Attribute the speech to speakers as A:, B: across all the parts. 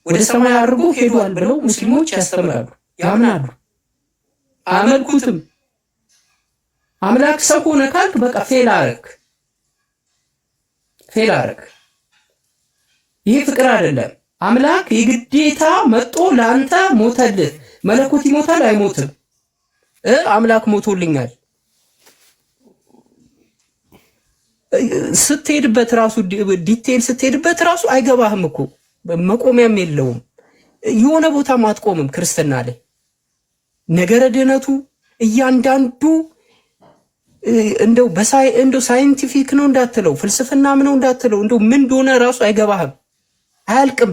A: ወደ ሰማይ አድርጎ ሄዷል ብለው ሙስሊሞች ያስተምራሉ፣ ያምናሉ። አመልኩትም። አምላክ ሰው ሆነ ካልክ በቃ ፌል አረግ። ይሄ ፍቅር አይደለም። አምላክ የግዴታ መጦ ላንተ ሞተልህ። መለኮት ይሞታል አይሞትም? አምላክ ሞቶልኛል ስትሄድበት ራሱ ዲቴል ስትሄድበት ራሱ አይገባህም እኮ መቆሚያም የለውም። የሆነ ቦታ ማትቆምም ክርስትና ላይ ነገረ ድህነቱ እያንዳንዱ እንደው ሳይንቲፊክ ነው እንዳትለው፣ ፍልስፍናም ነው እንዳትለው፣ እንደው ምን እንደሆነ ራሱ አይገባህም፣ አያልቅም።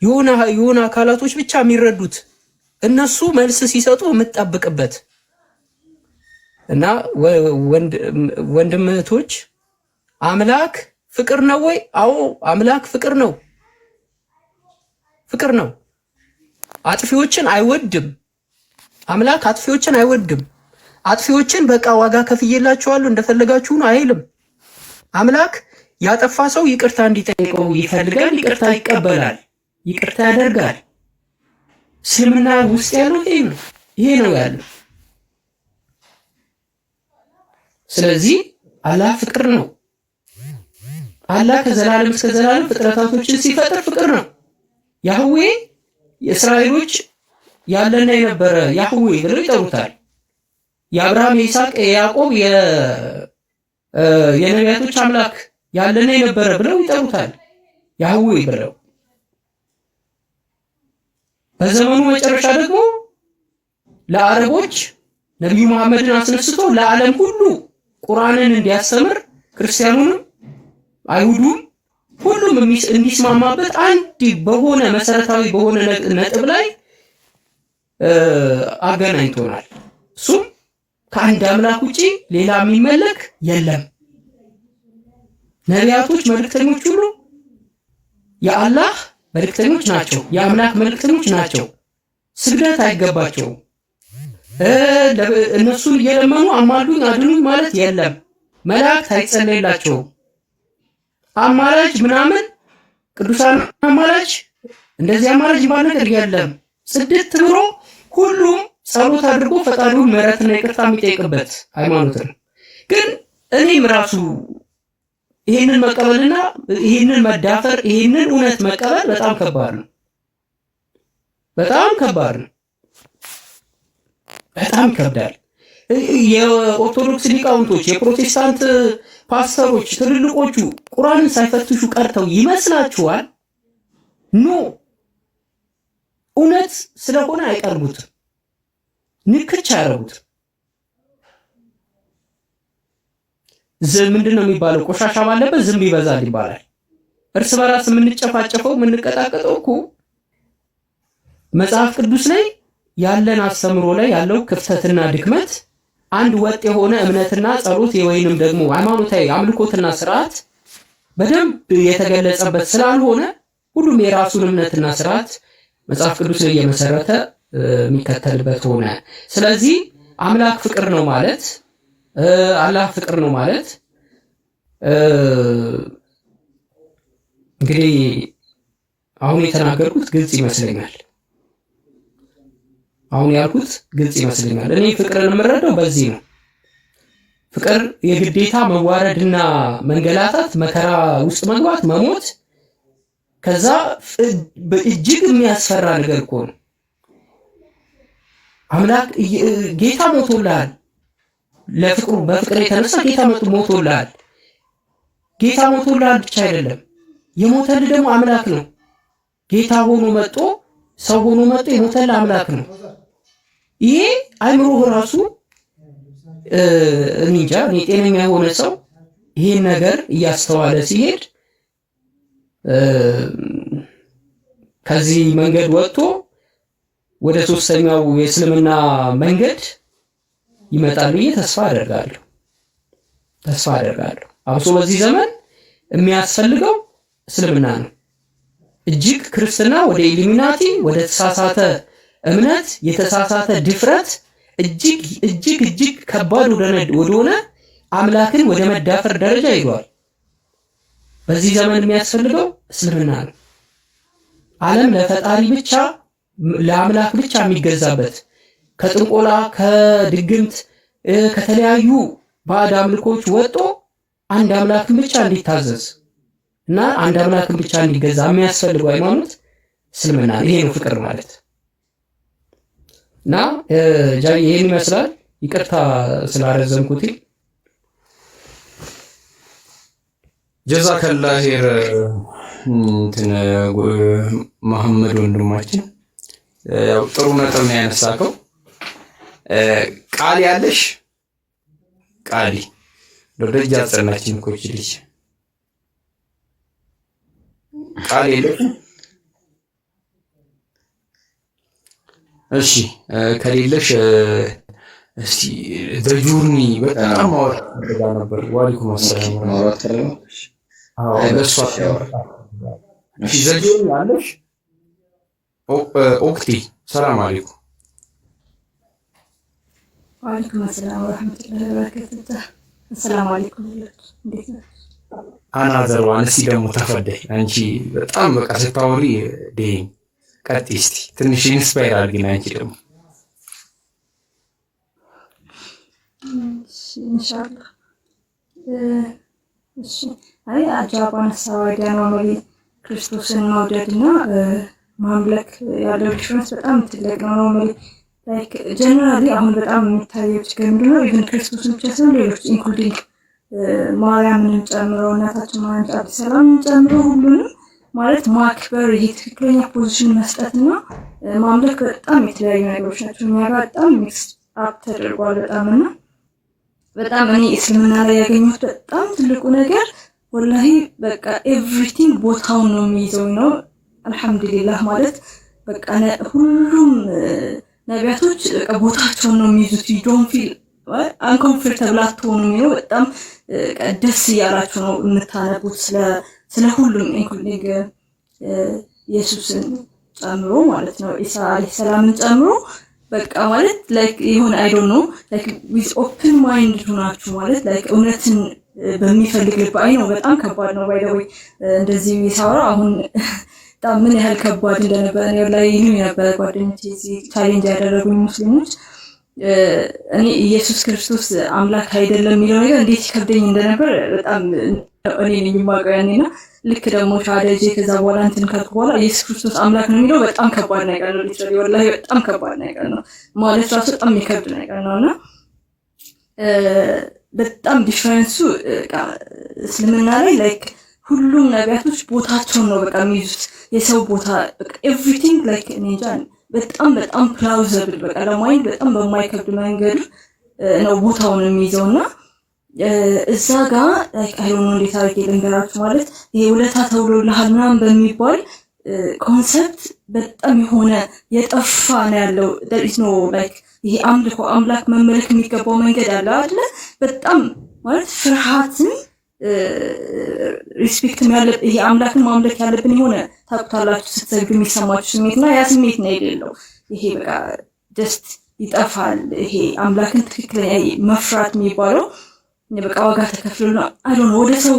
A: የሆነ አካላቶች ብቻ የሚረዱት እነሱ መልስ ሲሰጡ የምትጠብቅበት እና ወንድም እህቶች፣ አምላክ ፍቅር ነው ወይ? አዎ አምላክ ፍቅር ነው። አጥፊዎችን አይወድም። አምላክ አጥፊዎችን አይወድም። አጥፊዎችን በቃ ዋጋ ከፍዬላችኋለሁ እንደፈለጋችሁ ነው አይልም። አምላክ ያጠፋ ሰው ይቅርታ እንዲጠይቀው ይፈልጋል፣ ይቅርታ ይቀበላል፣ ይቅርታ ያደርጋል። እስልምና ውስጥ ያለው ይሄ ነው ያለው። ስለዚህ አላህ ፍቅር ነው። አላህ ከዘላለም እስከ ዘላለም ፍጥረታቶችን ሲፈጥር ፍቅር ነው። ያህዌ የእስራኤሎች ያለና የነበረ ያህዌ ብለው ይጠሩታል። የአብርሃም የይስሐቅ የያዕቆብ የነቢያቶች አምላክ ያለና የነበረ ብለው ይጠሩታል ያህዌ ብለው። በዘመኑ መጨረሻ ደግሞ ለአረቦች ነቢዩ መሐመድን አስነስቶ ለዓለም ሁሉ ቁርአንን እንዲያስተምር ክርስቲያኑንም አይሁዱም ሁሉም እንዲስማማበት አንድ በሆነ መሰረታዊ በሆነ ነጥብ ላይ አገናኝቶናል። እሱም ከአንድ አምላክ ውጪ ሌላ የሚመለክ የለም። ነቢያቶች መልእክተኞች ሁሉ የአላህ መልእክተኞች ናቸው፣ የአምላክ መልእክተኞች ናቸው። ስግደት አይገባቸውም። እነሱን እየለመኑ አማሉኝ አድኑኝ ማለት የለም። መላእክት አይጸለይላቸውም። አማላጅ ምናምን ቅዱሳን አማላጅ እንደዚህ አማላጅ ማለት ነገር የለም። ጽድት ብሎ ሁሉም ጸሎት አድርጎ ፈጣሪውን ምሕረትና ይቅርታ የሚጠይቅበት ሃይማኖት ነው። ግን እኔም ራሱ ይሄንን መቀበልና ይሄንን መዳፈር ይሄንን እውነት መቀበል በጣም ከባድ ነው። በጣም ከባድ ነው። በጣም ይከብዳል። የኦርቶዶክስ ሊቃውንቶች፣ የፕሮቴስታንት ፓስተሮች ትልልቆቹ ቁርአንን ሳይፈትሹ ቀርተው ይመስላችኋል? ኖ እውነት ስለሆነ አይቀርቡትም፣ ንክች አያረጉትም። ምንድን ነው የሚባለው? ቆሻሻ ባለበት ዝንብ ይበዛል ይባላል። እርስ በራስ የምንጨፋጨፈው የምንቀጣቀጠው እኮ መጽሐፍ ቅዱስ ላይ ያለን አስተምሮ ላይ ያለው ክፍተትና ድክመት አንድ ወጥ የሆነ እምነትና ጸሎት ወይንም ደግሞ ሃይማኖታዊ አምልኮትና ስርዓት በደንብ የተገለጸበት ስላልሆነ ሁሉም የራሱን እምነትና ስርዓት መጽሐፍ ቅዱስ ላይ እየመሰረተ የሚከተልበት ሆነ። ስለዚህ አምላክ ፍቅር ነው ማለት አላህ ፍቅር ነው ማለት እንግዲህ አሁን የተናገርኩት ግልጽ ይመስለኛል። አሁን ያልኩት ግልጽ ይመስለኛል። እኔ ፍቅርን የምረዳው በዚህ ነው። ፍቅር የግዴታ መዋረድና መንገላታት፣ መከራ ውስጥ መግባት፣ መሞት፣ ከዛ እጅግ የሚያስፈራ ነገር እኮ ነው። አምላክ ጌታ ሞቶልሃል። ለፍቅሩ በፍቅር የተነሳ ጌታ ሞቶልሃል። ጌታ ሞቶልሃል ብቻ አይደለም የሞተልህ ደግሞ አምላክ ነው። ጌታ ሆኖ መጥቶ ሰው ሆኖ መጥቶ የሞተልህ አምላክ ነው። ይሄ አይምሮ ራሱ እንጃ ጤነኛ የሆነ ሰው ይሄን ነገር እያስተዋለ ሲሄድ ከዚህ መንገድ ወጥቶ ወደ ሶስተኛው የእስልምና መንገድ ይመጣል ብዬ ተስፋ አደርጋለሁ። አብሶ በዚህ ዘመን የሚያስፈልገው እስልምና ነው። እጅግ ክርስትና ወደ ኢሉሚናቲ ወደ ተሳሳተ እምነት የተሳሳተ ድፍረት እጅግ ከባድ ወደሆነ አምላክን ወደ መዳፈር ደረጃ ይጓል። በዚህ ዘመን የሚያስፈልገው እስልምና ነው። ዓለም ለፈጣሪ ብቻ ለአምላክ ብቻ የሚገዛበት ከጥንቆላ ከድግምት ከተለያዩ ባዕድ አምልኮች ወጥቶ አንድ አምላክን ብቻ እንዲታዘዝ እና አንድ አምላክን ብቻ እንዲገዛ የሚያስፈልገው ሃይማኖት እስልምና። ይሄ ነው ፍቅር ማለት እና ይሄን ይመስላል። ይቅርታ ስላረዘምኩት።
B: ጀዛከላ ኸይር እንትን መሐመድ ወንድማችን ያው ጥሩ ነጥብ ነው ያነሳከው። ቃል ያለሽ ቃሊ ለደጃ ጸናችን ኮች ልጅ ቃል የለሽ። እሺ ከሌለሽ እስቲ በጆርኒ በጣም አወራ ነበር። ወአለይኩም ሰላም ወራህመቱላሂ እሺ ዘጆርኒ አለሽ? ኦክቲ ሰላም አለይኩም።
C: ወአለይኩም ሰላም ወራህመቱላሂ ወበረካቱህ። ሰላም አለይኩም እንዴት ነህ?
B: አናዘር ዋን እስቲ ደግሞ ተፈደይ አንቺ በጣም በቃ ስታወሪ ደኝ ቀጥይ እስቲ ትንሽ ኢንስፓየር አድርጊና አንቺ ደግሞ
C: ኢንሻአላህ። እሺ አይ አጃባን ሰዋዳ ነው ክርስቶስን መውደድና ማምለክ ያለው ዲፍረንስ በጣም ትልቅ ነው ነው ላይክ ጀነራሊ አሁን በጣም የሚታየው ችግር ምንድን ነው? ኢቭን ክርስቶስን ብቻ ሳይሆን ሌሎች ኢንክሉዲንግ ማርያምን ጨምሮ እናታችን ማርያም አዲስ ሰላምን ጨምሮ ሁሉንም ማለት ማክበር ይሄ ትክክለኛ ፖዚሽን መስጠትና ማምለክ በጣም የተለያዩ ነገሮች ናቸው። እኛ ጋር በጣም ሚክስ አፕ ተደርጓል በጣምና በጣም እኔ እስልምና ላይ ያገኘሁት በጣም ትልቁ ነገር ወላሂ በቃ ኤቭሪቲንግ ቦታውን ነው የሚይዘው ነው። አልহামዱሊላህ ማለት በቃ ሁሉም ነቢያቶች በቃ ቦታቸውን ነው የሚይዙት። you don't feel uncomfortable አትሆኑም ነው። በጣም ደስ እያላችሁ ነው የምታነቡት ስለ ሁሉም ኢንክሉዲንግ ኢየሱስን ጨምሮ ማለት ነው ኢሳ አለይሂ ሰላምን ጨምሮ በቃ ማለት ላይክ ይሁን አይ ዶንት ኖ ላይክ ዊዝ ኦፕን ማይንድ ሆናችሁ ማለት ላይክ እውነትን በሚፈልግ ልብ አይ ነው። በጣም ከባድ ነው ባይ ዘ ወይ እንደዚህ ይሳራ አሁን በጣም ምን ያህል ከባድ እንደነበረ ነው ላይ ይሁን ነበር ጓደኞቼ እዚህ ቻሌንጅ ያደረጉኝ ሙስሊሞች እኔ ኢየሱስ ክርስቶስ አምላክ አይደለም የሚለው ነገር እንዴት ይከብደኝ እንደነበር በጣም እኔ ነኝ የማውቀው ያኔና ልክ ደግሞ ሻደጄ ከዛ በኋላ እንትን ካልኩ በኋላ ኢየሱስ ክርስቶስ አምላክ ነው የሚለው በጣም ከባድ ነገር ነው። ሊትራሊ ወላሂ በጣም ከባድ ነገር ነው ማለት ራሱ በጣም የሚከብድ ነገር ነውና በጣም ዲፈረንሱ እስልምና ላይ ላይክ ሁሉም ነቢያቶች ቦታቸውን ነው በቃ የሚይዙት የሰው ቦታ በቃ ኤቭሪቲንግ ላይክ እንጃ በጣም በጣም ፕላውዘብል በቃ ለማይንድ በጣም በማይከብድ መንገድ ነው ቦታውን የሚይዘውና እዛ ጋር ላይክ አይሆን እንዴት አድርጌ ልንገራችሁ ማለት ይሄ ውለታ ተውሎልሃል ምናምን በሚባል ኮንሰፕት በጣም የሆነ የጠፋ ነው ያለው። there is no like ይሄ አምላክ መመለክ የሚገባው መንገድ አለ አይደል? በጣም ማለት ፍርሃትን ሪስፔክት ያለ ይሄ አምላክን ማምለክ ያለብን የሆነ ታውቃላችሁ ስትሰግዱ የሚሰማችሁ ስሜትና ያ ስሜት ነው የሌለው። ይሄ በቃ ጀስት ይጠፋል። ይሄ አምላክን ትክክለኛ መፍራት የሚባለው በቃ ዋጋ ተከፍሎና አይ ዶንት ኖ ወደ ሰው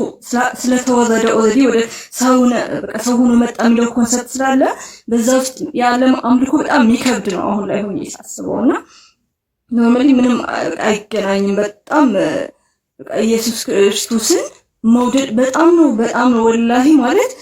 C: ስለተወዘደ ኦልሬዲ ወደ ሰውነ በቃ ሰው ሆኖ መጣ የሚለው ኮንሰፕት ስላለ በዛ ውስጥ ያለም አምልኮ በጣም የሚከብድ ነው አሁን ላይ ሆኜ ሳስበውና ኖርማሊ ምንም አይገናኝም። በጣም በቃ ኢየሱስ ክርስቶስን መውደድ በጣም ነው ወላሂ ማለት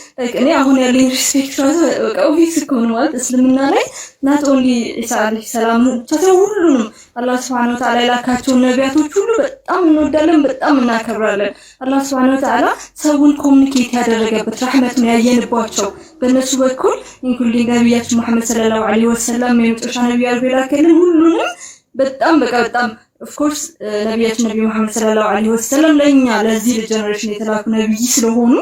C: እኔ አሁን ያለኝ ሪስፔክት ራሱ በቃ ኦቪስ ኮን ማለት እስልምና ላይ not only ኢሳ አለይሂ ሰላም ብቻ ሁሉንም አላህ Subhanahu Wa Ta'ala ላካቸው ነቢያቶች ሁሉ በጣም እንወዳለን፣ በጣም እናከብራለን። አላህ Subhanahu Wa Ta'ala ሰውን ኮሙኒኬት ያደረገበት ረህመቱን ያየንባቸው በእነሱ በኩል ኢንክሉዲንግ ነቢያችን መሐመድ ሰለላሁ ዐለይሂ ወሰለም የመጨረሻ ነቢይ አድርጎ የላከልን ሁሉንም በጣም በቃ በጣም of course ነቢያችን ነብዩ መሐመድ ሰለላሁ ዐለይሂ ወሰለም ለኛ ለዚህ ጀነሬሽን የተላኩ ነብይ ስለሆኑ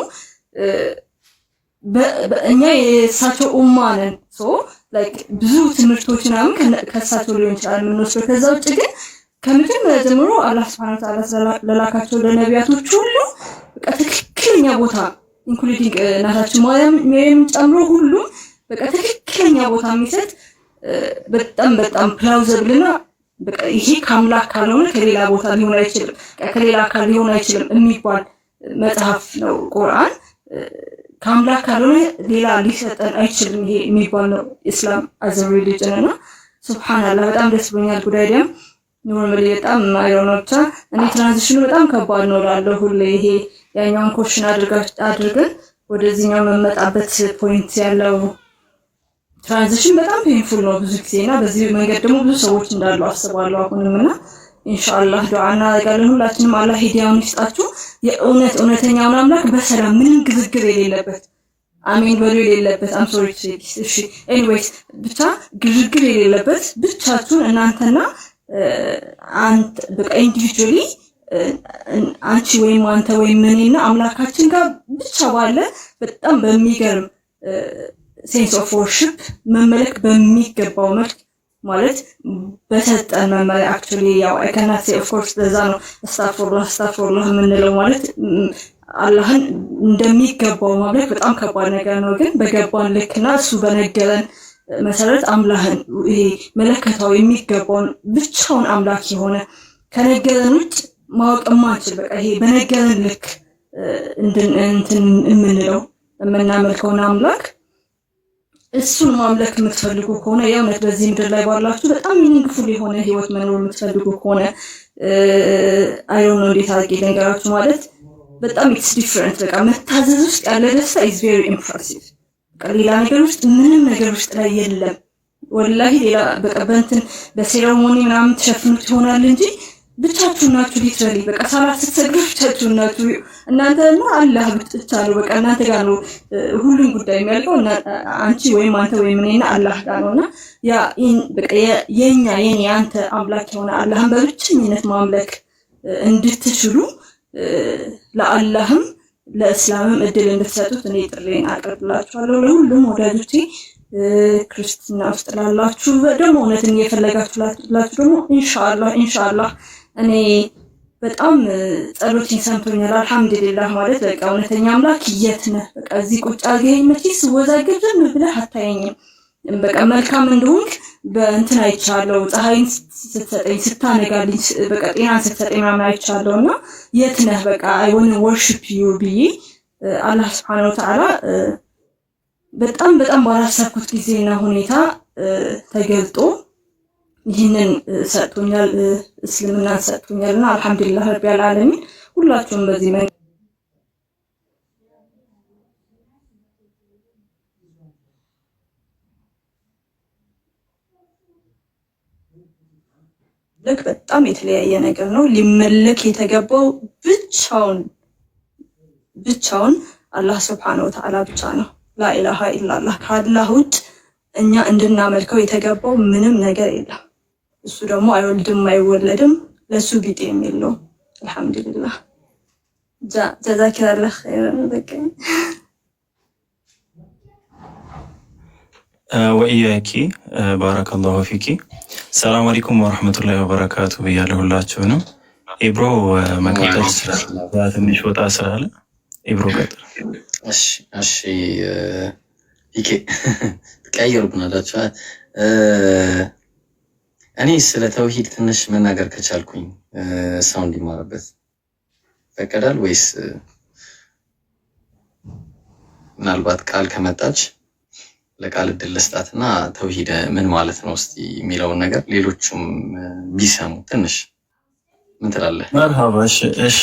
C: በእኛ የሳቸው ኡማ ነን። ሶ ላይክ ብዙ ትምህርቶች ምናምን ከሳቸው ሊሆን ይችላል የምንወስደው። ከዛ ውጭ ግን ከመጀመሪያ ጀምሮ አላህ Subhanahu Wa Ta'ala ለላካቸው ለነቢያቶች ሁሉ በቃ ትክክለኛ ቦታ ኢንክሉዲንግ እናታችን ማርያም ጨምሮ ሁሉ በቃ ትክክለኛ ቦታ የሚሰጥ በጣም ፕላውዘብልና በቃ ይሄ ከአምላክ ካልሆነ ከሌላ ቦታ ሊሆን አይችልም፣ ከሌላ አካል ሊሆን አይችልም የሚባል መጽሐፍ ነው ቁርአን። ከአምላክ ካልሆነ ሌላ ሊሰጠን አይችልም። ይሄ የሚባል ነው ኢስላም አዘ ሪሊጅን እና ሱብሃንአላህ በጣም ደስ ብሎኛል። ጉዳይ ደም ኖርማሊ በጣም አይሮኖቻ እኔ ትራንዚሽኑ በጣም ከባድ ነው እላለሁ ሁሌ። ይሄ ያኛውን ኮሽን አድርገን ወደዚህኛው መመጣበት ፖይንት ያለው ትራንዚሽን በጣም ፔንፉል ነው ብዙ ጊዜ እና በዚህ መንገድ ደግሞ ብዙ ሰዎች እንዳሉ አስባለሁ አሁንም እና ኢንሻአላህ ዱዓ እናደርጋለን ሁላችንም አላህ ሂዳያውን ይስጣችሁ። እውነተኛውን አምላክ በሰላም ምንም ግዝግር የሌለበት አሜን በሉ የሌለበት አም ሶሪ እሺ ኤኒዌይስ ብቻ ግዝግር የሌለበት ብቻችሁን እናንተና አንተ በቃ ኢንዲቪጁዋሊ አንቺ ወይም አንተ ወይም እኔና አምላካችን ጋር ብቻ ባለ በጣም በሚገርም ሴንስ ኦፍ ወርሺፕ መመለክ በሚገባው መልክ ማለት በሰጠን መመሪያ አክቹሊ ያው አይ ካናት ሴ ኦፍ ኮርስ ለዛ ነው አስታግፊሩላህ የምንለው ማለት አላህን እንደሚገባው ማምለክ በጣም ከባድ ነገር ነው። ግን በገባን ልክና እሱ በነገረን መሰረት አምላህን ይሄ መለከታው የሚገባውን ብቻውን አምላክ የሆነ ከነገረን ውጭ ማወቅ ማንችል በቃ ይሄ በነገረን ልክ እንትን የምንለው የምናመልከውን አምላክ እሱን ማምለክ የምትፈልጉ ከሆነ የእውነት በዚህ ምድር ላይ ባላችሁ በጣም ሚኒንግፉል የሆነ ህይወት መኖር የምትፈልጉ ከሆነ አይዶንት ኖ እንዴት አድርጌ ልንገራችሁ ማለት በጣም ኢትስ ዲፍረንት በቃ መታዘዝ ውስጥ ያለ ደስታ ኢዝ ቬሪ ኢምፕሬሲቭ። በቃ ሌላ ነገር ውስጥ ምንም ነገር ውስጥ ላይ የለም ወላሂ። ሌላ በቃ በእንትን በሴሬሞኒ ምናምን ተሸፍኑት ይሆናል እንጂ ብቻችሁን ናችሁ። ሊትራሊ በቃ ሰላት ስትሰግዱ ብቻችሁን ናችሁ። እናንተና አላህ ብቻ ነው በቃ እናንተ ጋር ነው ሁሉም ጉዳይ የሚያልቀው እና አንቺ ወይም አንተ ወይም እኔና አላህ ጋር ነውና ያ በቃ የኛ አንተ አምላክ የሆነ አላህን በብቸኝነት ማምለክ እንድትችሉ ለአላህም ለእስላምም እድል እንድትሰጡት እኔ ጥሬን አቀርብላችኋለሁ። ለሁሉም ወዳጆቼ ክርስትና ውስጥ ላላችሁ ደግሞ እውነትን እየፈለጋችሁ ላላችሁ ደግሞ ኢንሻአላህ እኔ በጣም ጸሎቴን ሰምቶኛል። አልሐምዱሊላህ ማለት በቃ እውነተኛ አምላክ የት ነህ? በቃ እዚህ ቁጭ አድርገኸኝ መቼስ ስወዛገብ ዝም ብለህ አታየኝም። በቃ መልካም እንደሆንክ በእንትን አይቻለሁ። ፀሐይን ስትሰጠኝ ስታነጋልኝ በቃ ጤናን ስትሰጠኝ ምናምን አይቻለሁና የት ነህ? በቃ አይ ዋንት ቱ ወርሺፕ ዩ ብዬ አላህ ሱብሓነሁ ወተዓላ በጣም ባላሰብኩት ጊዜና ሁኔታ ተገልጦ ይህንን ሰጥቶኛል፣ እስልምናን ሰጥቶኛልና አልሐምዱሊላህ ረቢል ዓለሚን። ሁላችሁም በዚህ መንገድ በጣም የተለያየ ነገር ነው። ሊመለክ የተገባው ብቻውን አላህ ሱብሓነሁ ወተዓላ ብቻ ነው። ላኢላሃ ኢላላህ ከአላህ ውጭ እኛ እንድናመልከው የተገባው ምንም ነገር የለም። እሱ ደግሞ አይወልድም አይወለድም ለሱ ቢጤ የሚለው አልሐምዱሊላህ ጀዛከላህ ኸይረን በቃ
D: ወኢያኪ ባረከላሁ ፊኪ። ሰላም አለይኩም ወራህመቱላሂ ወበረካቱ ብያለሁ ሁላችሁንም። ኢብሮ መቀጠል ይችላል። ትንሽ ወጣ ስላለ ኢብሮ ቀጥል።
E: እሺ ይኬ ቀይሩብናላችሁ። እኔ ስለ ተውሂድ ትንሽ መናገር ከቻልኩኝ ሰው እንዲማርበት ፈቀዳል ወይስ ምናልባት ቃል ከመጣች ለቃል እድል ልስጣትና ተውሂድ ምን ማለት ነው እስቲ የሚለውን ነገር ሌሎቹም ቢሰሙ ትንሽ ምን ትላለህ?
D: መርሃባ። እሺ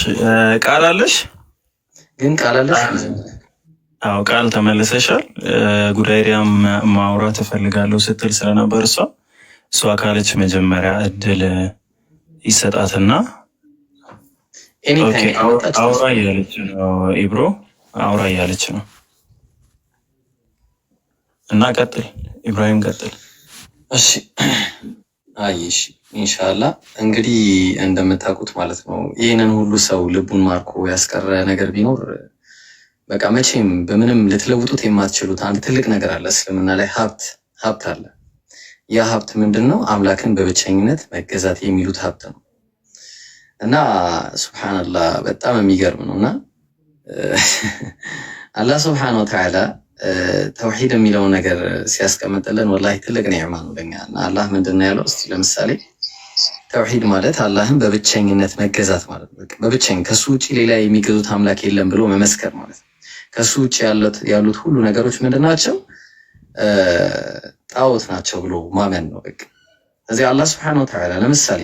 D: ቃል አለሽ?
E: ግን ቃል አለሽ?
D: አዎ ቃል ተመልሰሻል። ጉዳይሪያም ማውራት እፈልጋለሁ ስትል ስለነበር እሷ ካለች መጀመሪያ እድል ይሰጣትና አውራ እያለች ነው። ኢብሮ አውራ እያለች ነው እና ቀጥል ኢብራሂም ቀጥል።
E: እሺ አይሽ ኢንሻአላህ እንግዲህ እንደምታውቁት ማለት ነው ይሄንን ሁሉ ሰው ልቡን ማርኮ ያስቀረ ነገር ቢኖር በቃ መቼም በምንም ልትለውጡት የማትችሉት አንድ ትልቅ ነገር አለ። እስልምና ላይ ሀብት አለ። ያ ሀብት ምንድነው? አምላክን በብቸኝነት መገዛት የሚሉት ሀብት ነው። እና ሱብሃንአላህ በጣም የሚገርም ነውና አላህ ሱብሃነሁ ወተዓላ ተውሂድ የሚለው ነገር ሲያስቀምጥልን ወላሂ ትልቅ ኒዕማ ነው ለኛ። እና አላህ ምንድነው ያለው? እስቲ ለምሳሌ ተውሂድ ማለት አላህን በብቸኝነት መገዛት ማለት ነው። በብቸኝ ከሱ ውጪ ሌላ የሚገዙት አምላክ የለም ብሎ መመስከር ማለት ነው። ከሱ ውጭ ያሉት ሁሉ ነገሮች ምንድናቸው? ጣዖት ናቸው ብሎ ማመን ነው በቃ። ስለዚህ አላህ Subhanahu Wa Ta'ala ለምሳሌ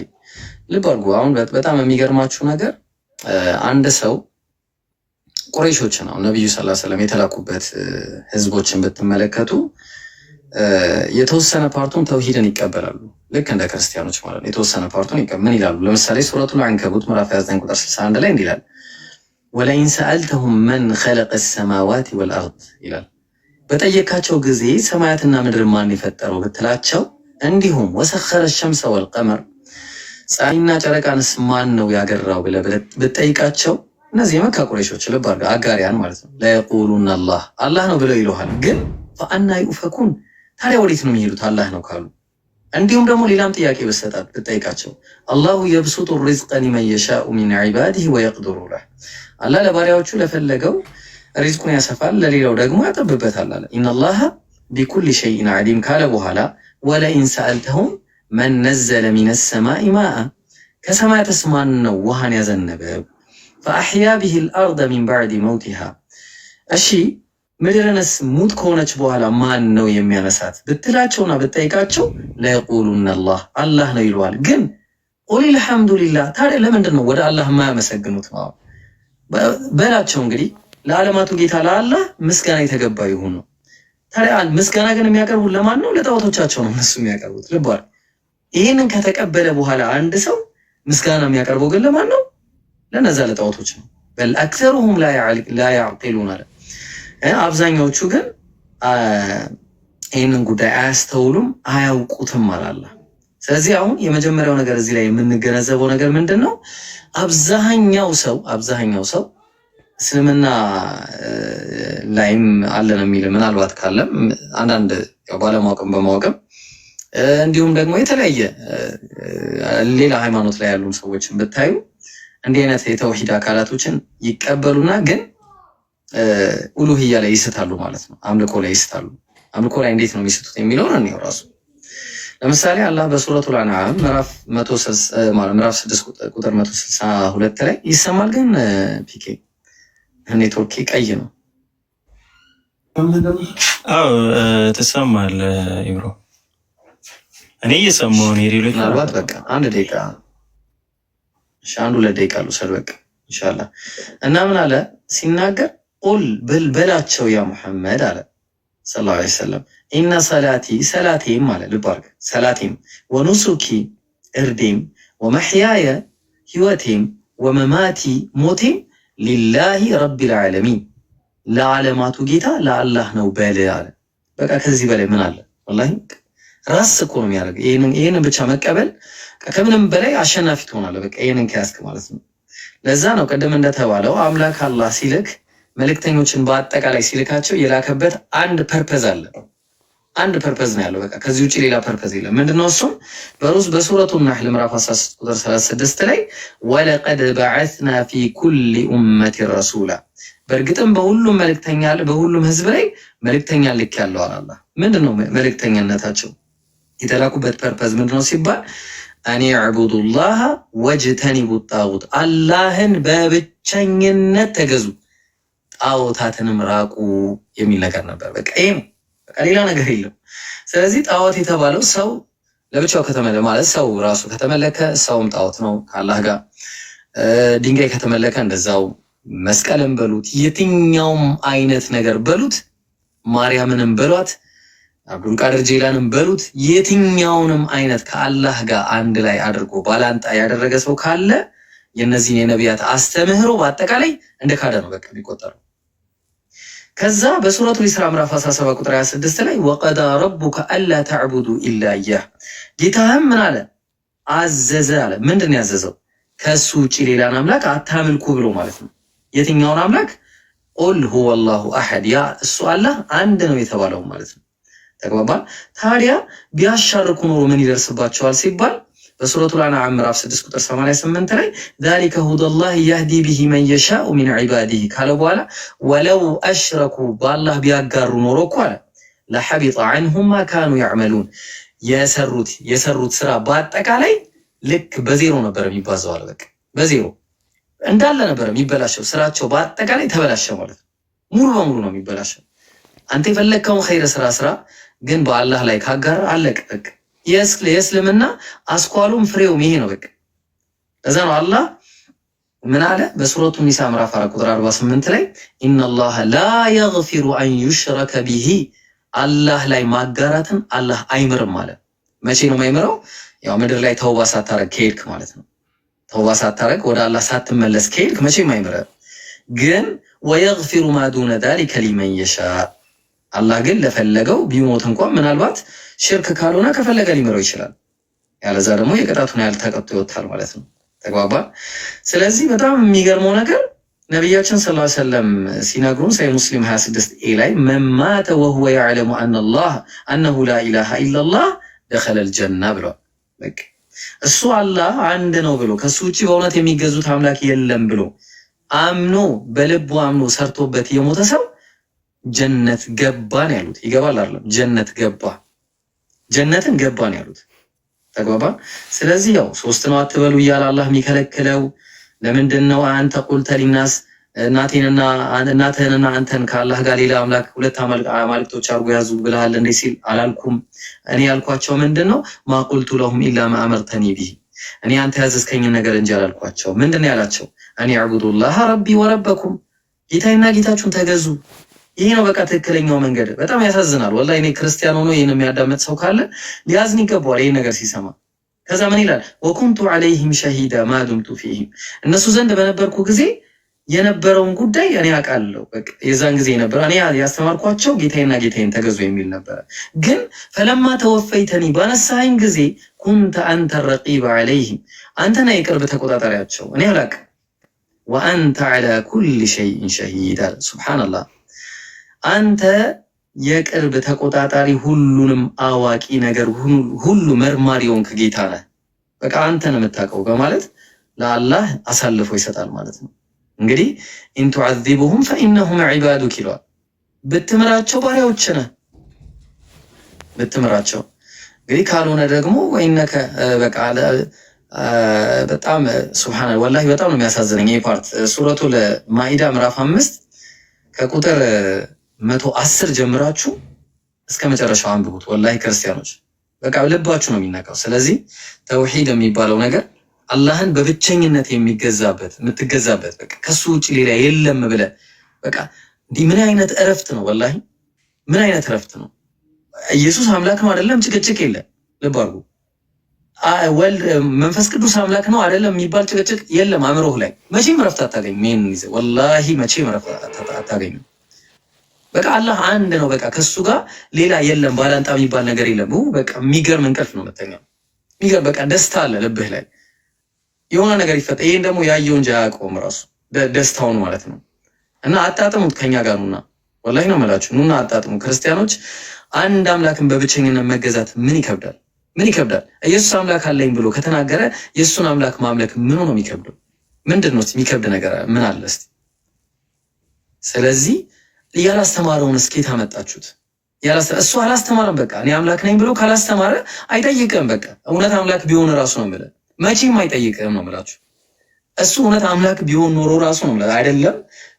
E: ልብ አድርጉ። አሁን በጣም የሚገርማችሁ ነገር አንድ ሰው ቁረይሾች ነው ነብዩ ሰለላሁ ዐለይሂ ወሰለም የተላኩበት ህዝቦችን ብትመለከቱ የተወሰነ ፓርቱን ተውሂድን ይቀበላሉ፣ ልክ እንደ ክርስቲያኖች ማለት ነው። የተወሰነ ፓርቱን ምን ይላሉ? ለምሳሌ ሱረቱል አንከቡት ምዕራፍ 29 ቁጥር 61 ላይ እንዲህ ይላል፣ ወለኢን ሰአልተሁም መን ኸለቀ ሰማዋቲ ወልአርድ ይላል። በጠየካቸው ጊዜ ሰማያትና ምድር ማን የፈጠረው ብትላቸው፣ እንዲሁም ወሰኸረ ሸምሰ ወልቀመር ፀሐይና ጨረቃንስ ማን ነው ያገራው ብለህ ብትጠይቃቸው፣ እነዚህ የመካ ቁረይሾች ልብ አድርገህ አጋሪያን ማለት ነው፣ ለየቁሉነ አላህ ነው ብለው ይሉሃል። ግን ፈአና ዩፈኩን ታዲያ ወዴት ነው የሚሄዱት አላህ ነው ካሉ? እንዲሁም ደግሞ ሌላም ጥያቄ ብትጠይቃቸው አላሁ የብሱጡ ሪዝቀ ሊመን የሻኡ ሚን ዒባዲሂ ወየቅድሩ ለህ፣ አላህ ለባሪያዎቹ ለፈለገው ሪዝቁን ያሰፋል፣ ለሌላው ደግሞ ያጠብበታል አለ። ኢነላሃ ቢኩሊ ሸይኢን ዓሊም ካለ በኋላ ወለኢን ሰአልተሁም መን ነዘለ ሚነ ሰማኢ ማአ፣ ከሰማያትስ ማን ነው ውሃን ያዘነበው? ፈአሕያ ቢሂል አርደ ሚን ባዕድ መውቲሃ፣ እሺ ምድርንስ ሙት ከሆነች በኋላ ማን ነው የሚያነሳት ብትላቸውና ብትጠይቃቸው፣ ለየቁሉነ አላህ ነው ይለዋል። ግን ቁል አልሐምዱሊላህ፣ ታዲያ ለምንድን ነው ወደ አላህ የማያመሰግኑት ነው በላቸው። እንግዲህ ለዓለማቱ ጌታ ለአላህ ምስጋና የተገባ ይሁን ነው። ታዲያ ምስጋና ግን የሚያቀርቡት ለማን ነው? ለጣዖቶቻቸው ነው እነሱ የሚያቀርቡት። ልብ በል። ይህንን ከተቀበለ በኋላ አንድ ሰው ምስጋና የሚያቀርበው ግን ለማን ነው? ለነዛ ለጣዖቶች ነው። በል አክሰሩሁም ላ ያዕቂሉን አለ። አብዛኛዎቹ ግን ይህንን ጉዳይ አያስተውሉም፣ አያውቁትም አላላ። ስለዚህ አሁን የመጀመሪያው ነገር እዚህ ላይ የምንገነዘበው ነገር ምንድን ነው? አብዛኛው ሰው እስልምና ላይም አለን የሚል ምናልባት ካለም አንዳንድ ባለማወቅም በማወቅም እንዲሁም ደግሞ የተለያየ ሌላ ሃይማኖት ላይ ያሉ ሰዎችን ብታዩ እንዲህ አይነት የተውሂድ አካላቶችን ይቀበሉና ግን ኡሉሂያ ላይ ይስታሉ ማለት ነው። አምልኮ ላይ ይስታሉ። አምልኮ ላይ እንዴት ነው የሚስቱት የሚለውን እኔው ራሱ ለምሳሌ አላህ በሱረቱል አንዓም ምዕራፍ 6 ቁጥር 162 ላይ ይሰማል። ግን ፒኬ ኔትወርክ ቀይ ነው።
D: አዎ ትሰማለህ ኢብሮ? እኔ እየሰማሁ ነው። የሌሎች
E: ምናልባት በቃ አንድ ደቂቃ ሁለት ደቂቃ ልውሰድ በቃ ኢንሻአላህ። እና ምን አለ ሲናገር ቁል በላቸው ያ ሙሐመድ አለ ሰለላሁ ዐለይሂ ወሰለም ኢነ ሰላቴም አለ ልብ አድርግ፣ ሰላቴም ወኑሱኪ እርዴም ወመሕያየ ህይወቴም ወመማቲ ሞቴም ሊላሂ ረቢል ዓለሚን ለዓለማቱ ጌታ ለአላህ ነው በል አለ። በቃ ከዚህ በላይ ምን አለ? ወላሂ ራስ እኮ ነው የሚያደርገው። ይሄንን ብቻ መቀበል ከምንም በላይ አሸናፊ ትሆናለህ። በቃ ይሄንን ከያዝክ ማለት ነው። ለዛ ነው ቅድም እንደተባለው አምላክ አላህ ሲልክ መልእክተኞችን በአጠቃላይ ሲልካቸው የላከበት አንድ ፐርፐዝ አለ። አንድ ፐርፐዝ ነው ያለው። በቃ ከዚህ ውጪ ሌላ ፐርፐዝ የለም። ምንድነው እሱም? በሱረቱ ነህል ምዕራፍ 13 ቁጥር 36 ላይ ወለቀድ በዐስና ፊ ኩሊ ኡመቲ ረሱላ፣ በእርግጥም በሁሉም ህዝብ ላይ መልእክተኛ ልክ ያለው አላህ። ምንድነው መልእክተኛነታቸው? የተላኩበት ፐርፐዝ ምንድነው ሲባል አን ዕቡዱላህ ወጅተኒቡ ጣጉት፣ አላህን በብቸኝነት ተገዙ ጣዖታትንም ራቁ የሚል ነገር ነበር። በቃ ይሄ ነው። በቃ ሌላ ነገር የለም። ስለዚህ ጣዖት የተባለው ሰው ለብቻው ከተመለከ ማለት ሰው ራሱ ከተመለከ ሰውም ጣዖት ነው ከአላህ ጋር። ድንጋይ ከተመለከ እንደዛው፣ መስቀልን በሉት የትኛውም አይነት ነገር በሉት፣ ማርያምንም በሏት አብዱልቃድር ጄላንም በሉት የትኛውንም አይነት ከአላህ ጋር አንድ ላይ አድርጎ ባላንጣ ያደረገ ሰው ካለ የነዚህን የነቢያት አስተምህሮ በአጠቃላይ እንደ ካደ ነው በቃ የሚቆጠረው። ከዛ በሱረቱ ኢስራ ምዕራፍ 17 ቁጥር 26 ላይ ወቀዳ ረቡከ አላ ተዕቡዱ ኢላ ኢያህ፣ ጌታህም ምን አለ አዘዘ አለ። ምንድን ያዘዘው? ከሱ ውጪ ሌላን አምላክ አታምልኩ ብሎ ማለት ነው። የትኛውን አምላክ? ቁል ሁወላሁ አሐድ፣ ያ እሱ አላህ አንድ ነው የተባለው ማለት ነው። ተግባባን? ታዲያ ቢያሻርኩ ኖሮ ምን ይደርስባቸዋል ሲባል በሱረቱል አንዓም ምዕራፍ 6 ቁጥር 88 ላይ ዛሊከ ሁደላህ የህዲ ቢሂ መን የሻኡ ሚን ዒባዲሂ ካለ በኋላ ወለው አሽረኩ በአላህ ቢያጋሩ ኖሮ እኮ አለ ለሐቢጠ ዐንሁም ማ ካኑ ያዕመሉን የሰሩት ስራ በአጠቃላይ ልክ በዜሮ ነበር የሚባዛው አለ። በቃ በዜሮ እንዳለ ነበር የሚበላሸው፣ ስራቸው በአጠቃላይ ተበላሸ ማለት ነው። ሙሉ በሙሉ ነው የሚበላሸው። አንተ የፈለግከውን ኸይር ስራ ግን በአላህ ላይ ካጋራ አለቀ በቃ። የእስልምና አስኳሉም ፍሬውም ይሄ ነው በቃ። ለዛ ነው አላህ ምን አለ በሱረቱ ኒሳ ምዕራፍ 4 ቁጥር 48 ላይ ኢነላህ ላ የግፊሩ አን ዩሽረከ ቢሂ፣ አላህ ላይ ማጋራትን አላህ አይምርም አለ። መቼ ነው የማይምረው? ያው ምድር ላይ ተውባ ሳታረግ ከሄድክ ማለት ነው። ተውባ ሳታረግ ወደ አላህ ሳትመለስ ከሄድክ መቼም አይምርም። ግን ወየግፊሩ ማ ዱነ ዛሊከ ሊመን የሻ፣ አላህ ግን ለፈለገው ቢሞት እንኳን ምናልባት ሽርክ ካልሆነ ከፈለገ ሊምረው ይችላል። ያለዛ ደግሞ የቅጣቱን ያህል ተቀጥቶ ይወጣል ማለት ነው። ተግባባ። ስለዚህ በጣም የሚገርመው ነገር ነቢያችን ሰለላሁ ዐለይሂ ወሰለም ሲነግሩን ሰሒህ ሙስሊም 26 ላይ መማተ ወሁወ የዕለሙ አነሁ ላ ኢላሃ ኢለላህ ደኸለል ጀና ብሏል። በቃ እሱ አላህ አንድ ነው ብሎ ከሱ ውጪ በእውነት የሚገዙት አምላክ የለም ብሎ አምኖ በልቡ አምኖ ሰርቶበት የሞተ ሰው ጀነት ገባን ያሉት። ይገባል አይደለም? ጀነት ገባ፣ ጀነትን ገባን ያሉት። ተግባባ። ስለዚህ ያው ሶስት ነው አትበሉ እያለ አላህ የሚከለክለው ለምንድን ነው? አንተ ቁልተ ሊናስ እናትህንና አንተን ከአላህ ጋር ሌላ አምላክ ሁለት አማልክቶች አድርጎ ያዙ ብለሃል እንዴ ሲል አላልኩም። እኔ ያልኳቸው ምንድን ነው? ማ ቁልቱ ለሁም ኢላ ማ አመርተኒ ቢሂ፣ እኔ አንተ ያዘዝከኝን ነገር እንጂ አላልኳቸው። ምንድን ነው ያላቸው? እኔ አዕቡዱላህ ረቢ ወረበኩም፣ ጌታዬና ጌታችሁን ተገዙ። ይሄ ነው በቃ ትክክለኛው መንገድ። በጣም ያሳዝናል ወላሂ። እኔ ክርስቲያን ሆኖ ይሄን የሚያዳምጥ ሰው ካለ ሊያዝን ይገባዋል ይሄን ነገር ሲሰማ። ከዛ ምን ይላል? ወኩንቱ ዐለይሂም ሸሂዳ ማ ዱምቱ ፊሂም፣ እነሱ ዘንድ በነበርኩ ጊዜ የነበረውን ጉዳይ እኔ አውቃለሁ። በቃ የዛን ጊዜ ነበር እኔ ያስተማርኳቸው ጌታዬና ጌታዬን ተገዙ የሚል ነበረ። ግን ፈለማ ተወፈይተኒ፣ ባነሳኸኝ ጊዜ ኩንተ አንተ ረቂበ ዐለይሂም፣ አንተ ነህ የቅርብ ተቆጣጣሪያቸው፣ እኔ አላውቅም። ወአንተ ዐላ ኩሊ ሸይኢን ሸሂድ አለ። ሱብሃነላህ፣ አንተ የቅርብ ተቆጣጣሪ ሁሉንም አዋቂ ነገር ሁሉ መርማሪ የሆንክ ጌታ ነህ። በቃ አንተ ነው የምታውቀው በማለት ለአላህ አሳልፎ ይሰጣል ማለት ነው። እንግዲህ ኢን ቱዐዚቡሁም ፈኢነሁም ዒባዱክ ይለዋል። ብትምራቸው ባሪያዎች ነህ፣ ብትምራቸው። እንግዲህ ካልሆነ ደግሞ ወይነከ በቃ በጣም ሱብሃነ ወላሂ በጣም ነው የሚያሳዝነኝ ይሄ ፓርት። ሱረቱ ለማኢዳ ምዕራፍ 5 ከቁጥር 110 ጀምራችሁ እስከ መጨረሻው አንብቡት። ወላሂ ክርስቲያኖች በቃ ልባችሁ ነው የሚነካው። ስለዚህ ተውሂድ የሚባለው ነገር አላህን በብቸኝነት የምትገዛበት በቃ ከሱ ውጭ ሌላ የለም ብለህ በቃ እንዲህ ምን አይነት እረፍት ነው ወላሂ፣ ምን አይነት እረፍት ነው። ኢየሱስ አምላክ ነው አይደለም፣ ጭቅጭቅ የለም። ልብ አድርጉ። ወልድ መንፈስ ቅዱስ አምላክ ነው አይደለም የሚባል ጭቅጭቅ የለም። አእምሮህ ላይ መቼም እረፍት አታገኝም። ይሄን ይዘህ ወላሂ መቼም እረፍት አታገኝም። በቃ አላህ አንድ ነው። በቃ ከሱ ጋር ሌላ የለም፣ ባላንጣ የሚባል ነገር የለም። በቃ የሚገርም እንቅልፍ ነው የምተኛው። የሚገርም በቃ ደስታ አለ ልብህ ላይ የሆነ ነገር ይፈጠር። ይሄን ደግሞ ያየው እንጂ አያውቀውም ራሱ ደስታውን ማለት ነው። እና አጣጥሙት ከኛ ጋር ኑና፣ ወላሂ ነው የምላችሁ፣ ኑና አጣጥሙ። ክርስቲያኖች አንድ አምላክን በብቸኝነት መገዛት ምን ይከብዳል? ምን ይከብዳል? ኢየሱስ አምላክ አለኝ ብሎ ከተናገረ የእሱን አምላክ ማምለክ ምኑ ነው የሚከብደው? ምንድን ነው የሚከብድ ነገር ምን አለ እስቲ? ስለዚህ ያላስተማረውን እስኬት አመጣችሁት? እሱ አላስተማረም። በቃ እኔ አምላክ ነኝ ብሎ ካላስተማረ አይጠይቅም። በቃ እውነት አምላክ ቢሆን ራሱ ነው የምልህ መቼም አይጠይቅም ነው የምላችሁ። እሱ እውነት አምላክ ቢሆን ኖሮ ራሱ ነው የምልህ አይደለም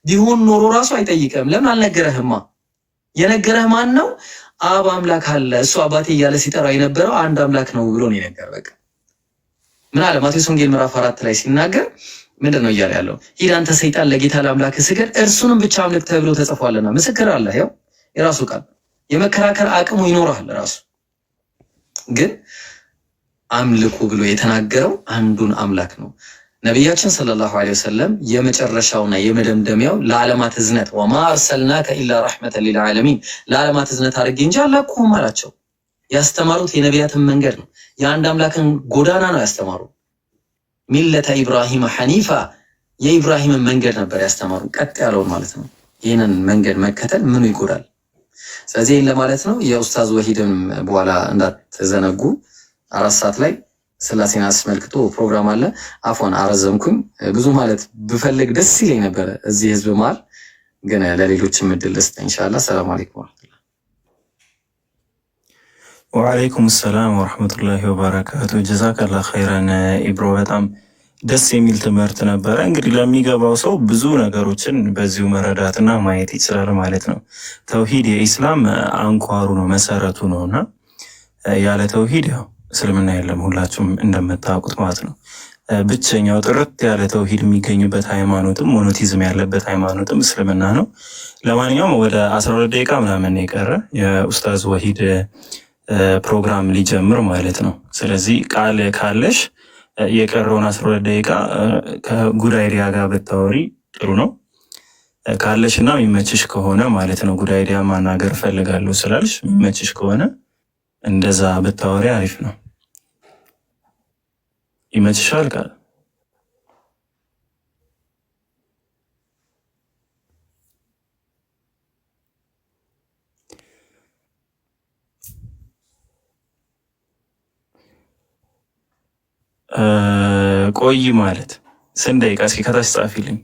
E: ቢሆን ኖሮ ራሱ አይጠይቅም። ለምን አልነገረህማ? የነገረህ ማን ነው? አብ አምላክ አለ፣ እሱ አባቴ እያለ ሲጠራ የነበረው አንድ አምላክ ነው ብሎ ነው የነገረ። በቃ ምን አለ ማቴዎስ ወንጌል ምዕራፍ 4 ላይ ሲናገር ምንድን ነው እያለ ያለው? ሂድ አንተ ሰይጣን ለጌታ ለአምላክ ስገድ እርሱንም ብቻ አምልክ ተብሎ ተጽፏልና። ምስክር አለ፣ ያው የራሱ ቃል የመከራከር አቅሙ ይኖራል ራሱ። ግን አምልኩ ብሎ የተናገረው አንዱን አምላክ ነው። ነቢያችን ሰለላሁ ዐለይሂ ወሰለም የመጨረሻውና የመደምደሚያው ለዓለማት እዝነት ወማ አርሰልናከ ኢላ ረሕመተን ሊልዓለሚን ለዓለማት እዝነት አድርጌ እንጂ አላኩህም አላቸው። ያስተማሩት የነቢያትን መንገድ ነው። የአንድ አምላክን ጎዳና ነው ያስተማሩ። ሚለተ ኢብራሂም ሐኒፋ የኢብራሂምን መንገድ ነበር ያስተማሩ፣ ቀጥ ያለውን ማለት ነው። ይህንን መንገድ መከተል ምኑ ይጎዳል? ስለዚህ ይህን ለማለት ነው። የኡስታዝ ወሂድም በኋላ እንዳትዘነጉ 4 ሰዓት ላይ ስላሴን አስመልክቶ ፕሮግራም አለ። አፏን አረዘምኩኝ። ብዙ ማለት ብፈልግ ደስ ይለኝ ነበረ እዚህ ህዝብ መሃል፣ ግን ለሌሎችም እድል ልስጥ ኢንሻአላህ። ሰላም አለይኩም ወራህመቱላህ።
D: ወአለይኩም ሰላም ወራህመቱላሂ ወበረካቱ። ጀዛከላህ ኸይራን ኢብሮ፣ በጣም ደስ የሚል ትምህርት ነበረ። እንግዲህ ለሚገባው ሰው ብዙ ነገሮችን በዚሁ መረዳትና ማየት ይችላል ማለት ነው። ተውሂድ የኢስላም አንኳሩ ነው፣ መሰረቱ ነው እና ያለ ተውሂድ ያው እስልምና የለም፣ ሁላችሁም እንደምታውቁት ማለት ነው። ብቸኛው ጥርት ያለ ተውሂድ የሚገኝበት ሃይማኖትም ሞኖቲዝም ያለበት ሃይማኖትም እስልምና ነው። ለማንኛውም ወደ 12 ደቂቃ ምናምን የቀረ የኡስታዝ ወሂድ ፕሮግራም ሊጀምር ማለት ነው። ስለዚህ ቃል ካለሽ የቀረውን 12 ደቂቃ ከጉድ አይዲያ ጋር ብታወሪ ጥሩ ነው ካለሽ እና የሚመችሽ ከሆነ ማለት ነው። ጉድ አይዲያ ማናገር ፈልጋለሁ ስላልሽ የሚመችሽ ከሆነ እንደዛ ብታወሪ አሪፍ ነው። ይመችሻል ቃል? ቆይ ማለት ስንት ደቂቃ? እስኪ ከታች ጻፊልኝ።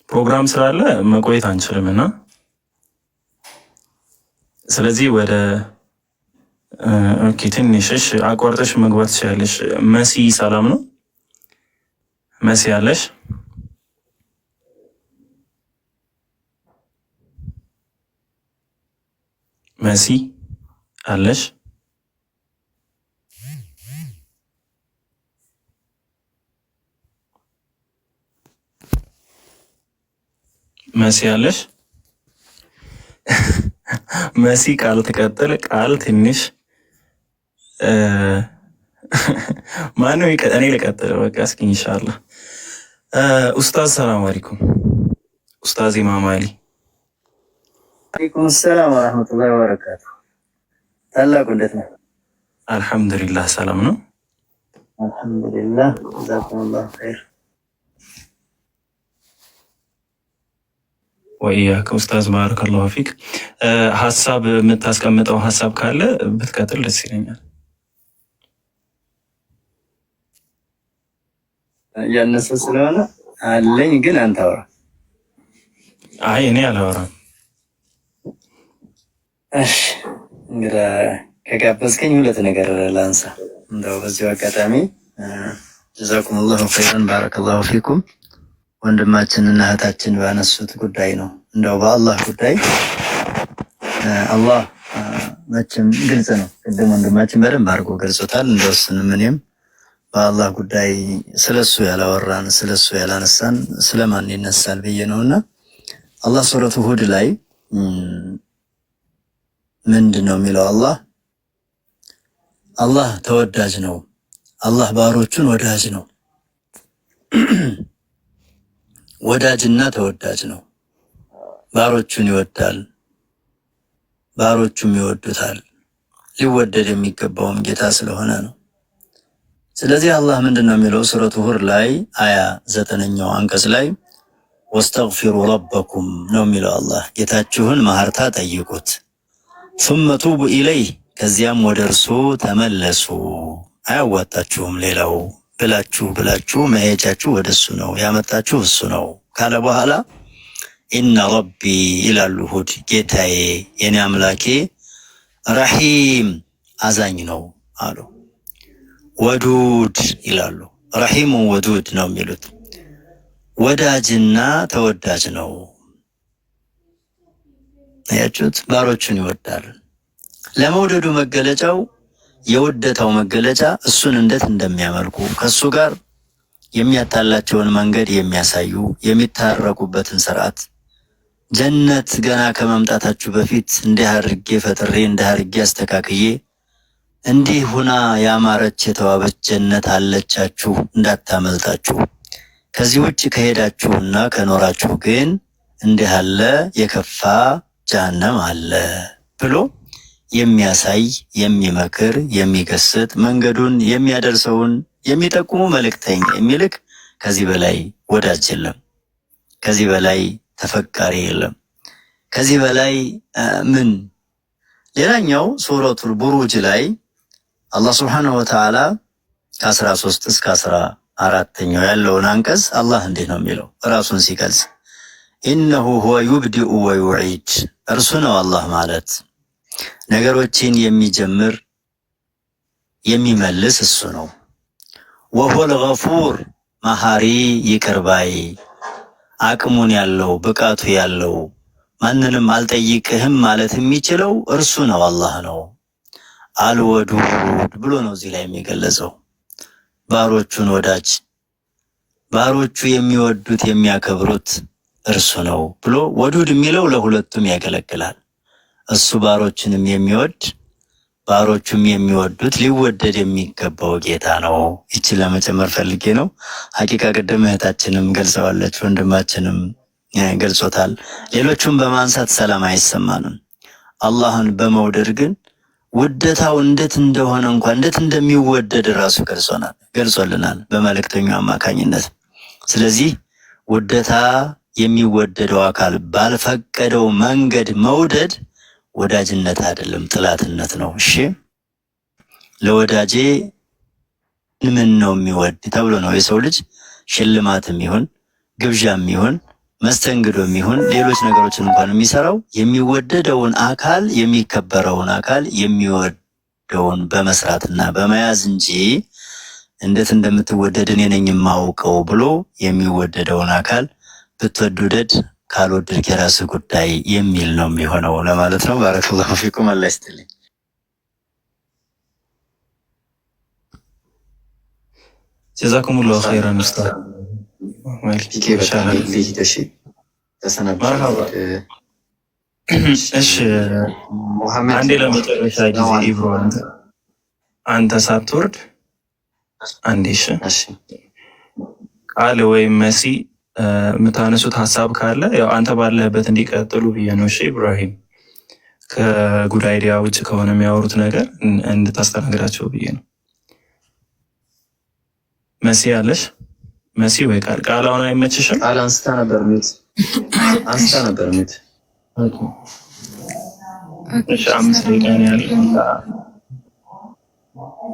D: ፕሮግራም ስላለ መቆየት አንችልም እና ስለዚህ ወደ ኦኬ ትንሽሽ አቋርጠሽ መግባት ትችላለሽ። መሲ ሰላም ነው? መሲ አለሽ? መሲ አለሽ? መሲ አለሽ? መሲ ቃል ትቀጥል። ቃል ትንሽ ማነው? እኔ ልቀጥል በቃ እስኪ ኢንሻአላህ። ኡስታዝ ሰላም አለይኩም። ኡስታዝ ኢማም አሊ።
F: ወአለይኩም ሰላም ወራህመቱላሂ ወበረካቱ። ታላቁ እንዴት ነው?
D: አልሐምዱሊላህ ሰላም ነው።
F: አልሐምዱሊላህ ጀዛኩሙላሁ ኸይር።
D: ወኢያከ ኡስታዝ ባረከላሁ ፊክ። ሀሳብ የምታስቀምጠው ሀሳብ ካለ ብትቀጥል ደስ ይለኛል።
F: ያነሰ ስለሆነ አለኝ ግን አንተ አውራ።
D: አይ እኔ አላወራም።
F: እሺ እንግዲህ ከጋበዝከኝ ሁለት ነገር ላንሳ። እንደው በዚሁ አጋጣሚ ጀዛኩሙላሁ ኸይረን ባረከላሁ ፊኩም ወንድማችንና እህታችን ባነሱት ጉዳይ ነው። እንደው በአላህ ጉዳይ አላህ መቼም ግልጽ ነው። ቅድም ወንድማችን በደንብ አድርጎ ገልጾታል። እንደወስንም እኔም በአላህ ጉዳይ ስለሱ ያላወራን ስለሱ ያላነሳን ስለማን ይነሳል ብዬ ነውና አላህ ሱረቱ ሁድ ላይ ምንድን ነው የሚለው? አላህ ተወዳጅ ነው። አላህ ባሮቹን ወዳጅ ነው። ወዳጅና ተወዳጅ ነው። ባሮቹን ይወዳል፣ ባሮቹም ይወዱታል። ሊወደድ የሚገባውም ጌታ ስለሆነ ነው። ስለዚህ አላህ ምንድን ነው የሚለው? ሱረቱ ሁድ ላይ አያ 9ኛው አንቀጽ ላይ ወስተግፊሩ ረበኩም ነው የሚለው። አላህ ጌታችሁን ማህርታ ጠይቁት፣ ثم توبوا ኢለይህ ከዚያም ወደ እርሱ ተመለሱ፣ አያዋጣችሁም ሌላው ብላችሁ መሄጃችሁ ወደሱ ነው፣ ያመጣችሁ እሱ ነው ካለ በኋላ ኢነ ረቢ ይላሉ ሁድ ጌታዬ የኔ አምላኬ ረሂም አዛኝ ነው አሉ። ወዱድ ይላሉ። ረሂሙ ወዱድ ነው የሚሉት። ወዳጅና ተወዳጅ ነው። አያችሁት? ባሮቹን ይወዳል። ለመውደዱ መገለጫው የውደታው መገለጫ እሱን እንዴት እንደሚያመልኩ ከሱ ጋር የሚያጣላቸውን መንገድ የሚያሳዩ የሚታረቁበትን ስርዓት ጀነት ገና ከመምጣታችሁ በፊት እንዲህ አድርጌ ፈጥሬ እንዲህ አድርጌ አስተካክዬ እንዲህ ሁና ያማረች የተዋበች ጀነት አለቻችሁ እንዳታመልጣችሁ፣ ከዚህ ውጭ ከሄዳችሁና ከኖራችሁ ግን እንዲህ አለ የከፋ ጀሃነም አለ ብሎ የሚያሳይ የሚመክር የሚገስጥ መንገዱን የሚያደርሰውን የሚጠቁሙ መልእክተኛ የሚልክ ከዚህ በላይ ወዳጅ የለም። ከዚህ በላይ ተፈቃሪ የለም። ከዚህ በላይ ምን ሌላኛው ሱረቱል ቡሩጅ ላይ አላህ ሱብሓነሁ ወተዓላ ከ13 እስከ 14ኛው ያለውን አንቀጽ አላህ እንዲህ ነው የሚለው ራሱን ሲገልጽ ኢነሁ ሁወ ዩብዲኡ ወዩዒድ እርሱ ነው አላህ ማለት ነገሮችን የሚጀምር የሚመልስ እሱ ነው። ወሁወል ገፉር መሐሪ ይቅር ባይ አቅሙን ያለው ብቃቱ ያለው ማንንም አልጠይቅህም ማለት የሚችለው እርሱ ነው፣ አላህ ነው። አልወዱድ ብሎ ነው እዚህ ላይ የሚገለጸው። ባሮቹን ወዳጅ፣ ባሮቹ የሚወዱት የሚያከብሩት እርሱ ነው ብሎ ወዱድ የሚለው ለሁለቱም ያገለግላል። እሱ ባሮቹንም የሚወድ ባሮቹም የሚወዱት ሊወደድ የሚገባው ጌታ ነው። ይችን ለመጨመር ፈልጌ ነው። ሐቂቃ ቅድም እህታችንም ገልጸዋለች፣ ወንድማችንም ገልጾታል። ሌሎቹም በማንሳት ሰላም አይሰማንም። አላህን በመውደድ ግን ውደታው እንዴት እንደሆነ እንኳን እንዴት እንደሚወደድ ራሱ ገልጾልናል በመልእክተኛው አማካኝነት። ስለዚህ ውደታ የሚወደደው አካል ባልፈቀደው መንገድ መውደድ ወዳጅነት አይደለም፣ ጥላትነት ነው። እሺ ለወዳጄ ምን ነው የሚወድ ተብሎ ነው የሰው ልጅ ሽልማትም ይሁን ግብዣም ይሁን መስተንግዶም ይሁን ሌሎች ነገሮችን እንኳን የሚሰራው የሚወደደውን አካል የሚከበረውን አካል የሚወደውን በመስራትና በመያዝ እንጂ እንዴት እንደምትወደድ እኔ ነኝ የማውቀው ብሎ የሚወደደውን አካል ብትወድ ውደድ ካልወደድክ የራስህ ጉዳይ የሚል ነው የሚሆነው ለማለት ነው። ባረከላሁ ፊኩም። አላህ ይስጥልኝ።
D: ጀዛኩሙላሁ ኸይራን ኡስታዝ። እሺ አንዴ ለመጨረሻ ጊዜ ኢብሮ አንተ ሳትወርድ አንዴ እሺ ቃል ወይም መሲ የምታነሱት ሀሳብ ካለ ያው አንተ ባለህበት እንዲቀጥሉ ብዬ ነው። እሺ ኢብራሂም ከጉድ አይዲያ ውጭ ከሆነ የሚያወሩት ነገር እንድታስተናግዳቸው ብዬ ነው። መሲ አለሽ? መሲ ወይ ቃል አሁን አይመችሽም?
E: ቃል አንስታ ነበር ሚት
D: እሺ 5 ደቂቃ ነው ያለው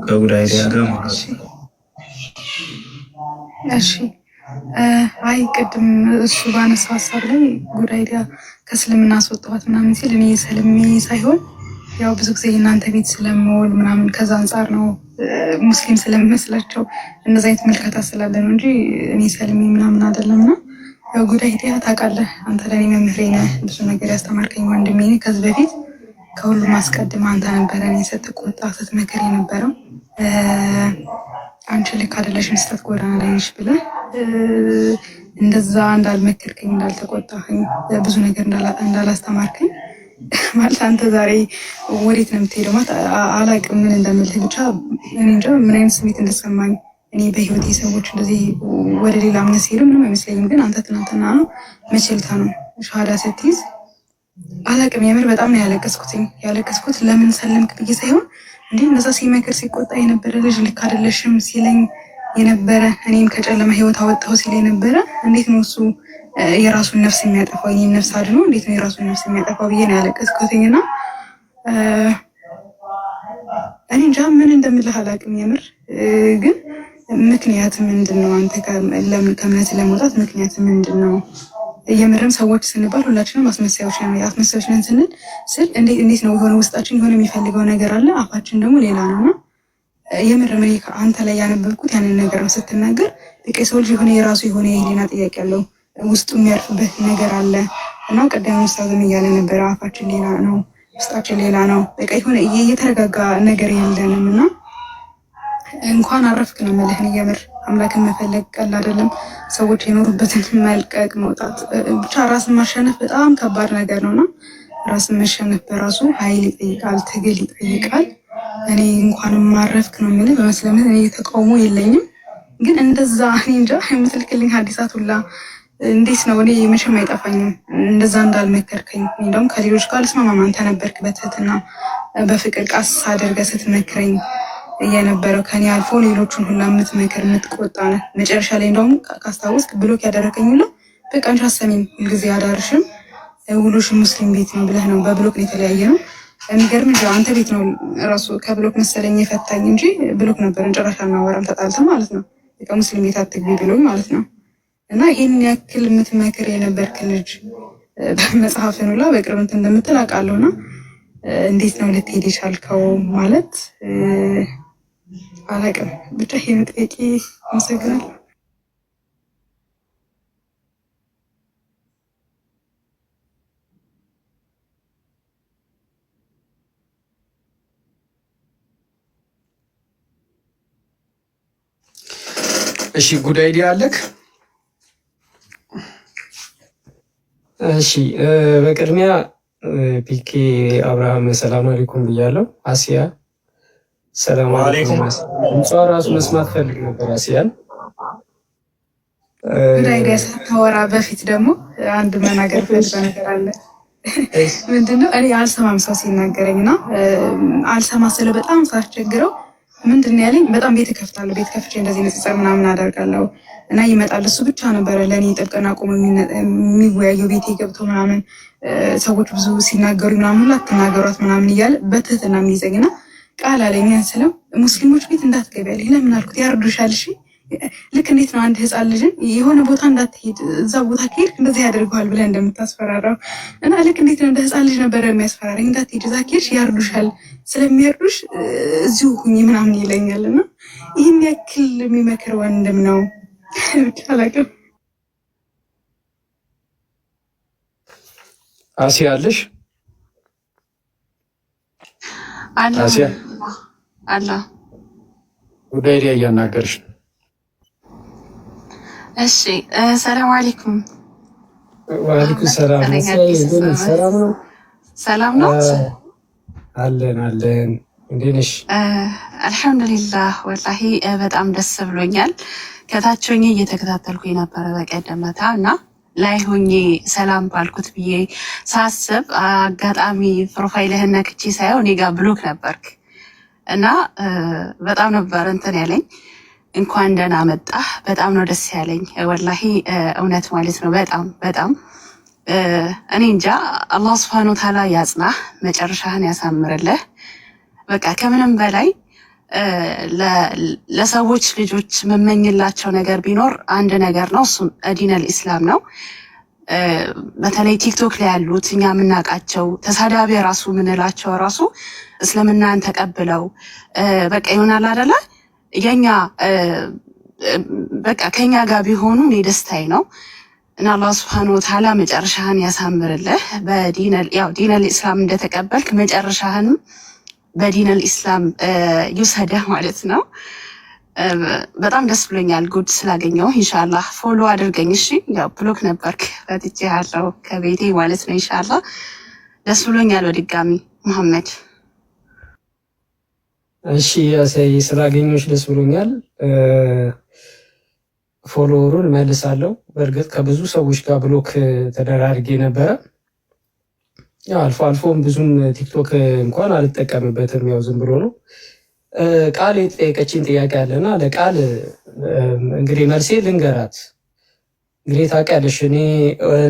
D: ከጉድ አይዲያ ጋር ማለት ነው።
C: እሺ አይ ቅድም እሱ ባነሳው ሀሳብ ላይ ጉድ አይዲያ ከእስልምና አስወጣኋት ምናምን ሲል እኔ ሰልሜ ሳይሆን ያው ብዙ ጊዜ እናንተ ቤት ስለምውል ምናምን ከዛ አንጻር ነው ሙስሊም ስለሚመስላቸው እነዛ አይነት ምልከታ ስላለ ነው እንጂ እኔ ሰልሜ ምናምን አይደለምና ያው ጉድ አይዲያ ታውቃለህ አንተ ለኔ መምህሬ ነህ፣ ብዙ ነገር ያስተማርከኝ ወንድሜ ነህ። ከዚህ በፊት ከሁሉም አስቀድማ አንተ ነበረ እኔ ስትቆጣ ስትመከር የነበረው አንቺ ልክ አይደለሽም ስህተት ጎዳና ላይ ነሽ ብለህ እንደዛ እንዳልመከርከኝ እንዳልተቆጣኸኝ ብዙ ነገር እንዳላስተማርከኝ ማለት አንተ ዛሬ ወዴት ነው የምትሄደው? ማለት አላውቅም ምን እንደምልህ ብቻ እኔ እንጃ ምን አይነት ስሜት እንደሰማኝ። እኔ በህይወቴ ሰዎች እንደዚህ ወደ ሌላ እምነት ሲሄዱ ምንም አይመስለኝም። ግን አንተ ትናንትና ነው መቼልታ ነው ሻሃዳ ስትይዝ አላውቅም የምር በጣም ነው ያለቀስኩት። ለምን ሰለምክ ብዬ ሳይሆን እንዴ እነዛ ሲመክር ሲቆጣ የነበረ ልጅ ልክ አይደለሽም ሲለኝ የነበረ እኔም ከጨለማ ህይወት አወጣው ሲል የነበረ እንዴት ነው እሱ የራሱን ነፍስ የሚያጠፋው? የኔን ነፍስ አድኖ እንዴት ነው የራሱን ነፍስ የሚያጠፋው ብዬ ነው ያለቀስኩትና እኔ እንጃ ምን እንደምልህ አላውቅም የምር። ግን ምክንያት ምንድን ነው? አንተ ለምን ከእምነት ለመውጣት ምክንያት ምንድን ነው? የምርም ሰዎች ስንባል ሁላችንም አስመሳዮች ነን ስል እንዴት ነው የሆነ ውስጣችን የሆነ የሚፈልገው ነገር አለ፣ አፋችን ደግሞ ሌላ ነውና የምር እኔ አንተ ላይ ያነበብኩት ያንን ነገር ነው ስትናገር። በቃ የሰው ልጅ የሆነ የራሱ የሆነ የህሊና ጥያቄ ያለው ውስጡ የሚያርፍበት ነገር አለ እና ቀደም ኡስታዝም እያለ ነበረ አፋችን ሌላ ነው ውስጣችን ሌላ ነው። በቃ የሆነ እየተረጋጋ ነገር የለንም እና እንኳን አረፍክ ነው የምልህ። የምር አምላክን መፈለግ ቀላል አይደለም። ሰዎች የኖሩበትን መልቀቅ መውጣት፣ ብቻ ራስን ማሸነፍ በጣም ከባድ ነገር ነውና ራስን መሸነፍ በራሱ ኃይል ይጠይቃል፣ ትግል ይጠይቃል። እኔ እንኳን ማረፍክ ነው የምልህ። በመስለምህ እኔ ተቃውሞ የለኝም፣ ግን እንደዛ እኔ እንጃ የምትልክልኝ ሐዲሳት ሁላ እንዴት ነው እኔ መቼም አይጠፋኝም እንደዛ እንዳልመከርከኝ። እንደውም ከሌሎች ጋር ልስማማም አንተ ነበርክ በትህትና በፍቅር ቃስ አድርገህ ስትመክረኝ የነበረው ከኔ አልፎ ሌሎቹን ሁላ የምትመክር የምትቆጣ ነህ። መጨረሻ ላይ እንደውም ካስታወስክ ብሎክ ያደረከኝ ሁላ በቃ አንቺ አሰሚም ሁልጊዜ አዳርሽም ውሎሽም ሙስሊም ቤት ነው ብለህ ነው በብሎክ ነው የተለያየ ነው። የሚገርም እንጂ አንተ ቤት ነው ራሱ ከብሎክ መሰለኝ የፈታኝ እንጂ ብሎክ ነበርን ጭራሽ አናወራም ተጣልተን ማለት ነው። በቃ ሙስሊም ቤት አትግቢ ብሎኝ ማለት ነው። እና ይህን ያክል የምትመክር የነበርክ ልጅ መጽሐፍን ሁላ በቅርብ እንትን እንደምትል አውቃለሁና እንዴት ነው ልትሄድ የቻልከው? ማለት
G: አላውቅም። ብቻ ይሄን ጥያቄ አመሰግናለሁ።
B: እሺ ጉድ አይዲያ አለክ?
H: እሺ በቅድሚያ ፒኬ አብርሃም ሰላም አለይኩም ብያለሁ። አሲያ ሰላም አለይኩም። ድምጿ ራሱ መስማት ፈልግ ነበር አሲያን።
G: ጉዳይ ሳታወራ በፊት ደግሞ አንድ መናገር ፈልገ ነገር አለ። ምንድነው እኔ አልሰማም ሰው ሲናገረኝና አልሰማ ስለ በጣም ሳስቸግረው ምንድነው ያለኝ፣ በጣም ቤት ከፍታለሁ። ቤት ከፍቼ እንደዚህ ንጽጽር ምናምን አደርጋለሁ እና ይመጣል። እሱ ብቻ ነበረ ለእኔ ጥብቅና ቆሞ የሚወያየው ቤቴ ገብቶ ምናምን ሰዎች ብዙ ሲናገሩ ምናምን ሁላ አትናገሯት ምናምን እያለ በትህትና የሚይዘኝና ቃል አለኝ ስለው ሙስሊሞች ቤት እንዳትገቢ ያለኝ። ለምን አልኩት፣ ያርዱሻል። እሺ ልክ እንዴት ነው አንድ ህፃን ልጅን የሆነ ቦታ እንዳትሄድ እዛ ቦታ ከሄድክ እንደዚህ ያደርገዋል ብለህ እንደምታስፈራራው እና ልክ እንዴት ነው እንደ ህፃን ልጅ ነበረ የሚያስፈራራኝ። እንዳትሄድ እዛ ከሄድሽ ያርዱሻል፣ ስለሚያርዱሽ እዚሁ ሁኚ ምናምን ይለኛል። እና ይህን ያክል የሚመክር ወንድም ነው። ብቻ አላውቅም።
H: አሲያ አለሽ?
I: አሲያ አላ
H: ጉዳይ ላይ እያናገርሽ ነው።
I: እሺ ሰላም አለይኩም።
H: ወአለይኩም ሰላም። ሰላም ነው?
I: ሰላም ነው
H: አለን አለን። እንዴት ነሽ?
I: አልሐምዱሊላህ ወላሂ በጣም ደስ ብሎኛል። ከታች ሆኜ እየተከታተልኩ የነበረ በቀደም ዕለት እና ላይ ሆኜ ሰላም ባልኩት ብዬ ሳስብ አጋጣሚ ፕሮፋይልህን ነክቼ ሳየው እኔ ጋር ብሎክ ነበርክ እና በጣም ነበር እንትን ያለኝ። እንኳን ደህና መጣህ። በጣም ነው ደስ ያለኝ ወላሂ እውነት ማለት ነው። በጣም በጣም እኔ እንጃ። አላህ ሱብሓነሁ ወተዓላ ያጽናህ፣ መጨረሻህን ያሳምርልህ። በቃ ከምንም በላይ ለሰዎች ልጆች መመኝላቸው ነገር ቢኖር አንድ ነገር ነው፣ እሱም ዲነል ኢስላም ነው። በተለይ ቲክቶክ ላይ ያሉት እኛ የምናውቃቸው ተሳዳቢ ራሱ ምንላቸው ራሱ እስልምናን ተቀብለው በቃ ይሆናል አይደለ የኛ በቃ ከኛ ጋር ቢሆኑ እኔ ደስታዬ ነው። እና አላህ ሱብሓነሁ ወተዓላ መጨረሻህን ያሳምርልህ። ዲነል ኢስላም እንደተቀበልክ መጨረሻህንም በዲነል ኢስላም ይውሰደህ ማለት ነው። በጣም ደስ ብሎኛል ጉድ ስላገኘው። ኢንሻአላህ ፎሎ አድርገኝ እሺ። ያው ብሎክ ነበርክ ፈትቼ ያለው ከቤቴ ማለት ነው። ኢንሻአላህ ደስ ብሎኛል በድጋሚ መሐመድ።
H: እሺ ያሳይ ስላገኘሁሽ ደስ ብሎኛል። ፎሎወሩን መልሳለሁ። በእርግጥ ከብዙ ሰዎች ጋር ብሎክ ተደራርጌ ነበረ። ያው አልፎ አልፎም ብዙም ቲክቶክ እንኳን አልጠቀምበትም፣ ያው ዝም ብሎ ነው። ቃል የጠየቀችኝ ጥያቄ አለና ለቃል እንግዲህ መልሴ ልንገራት። እንግዲህ ታውቂያለሽ እኔ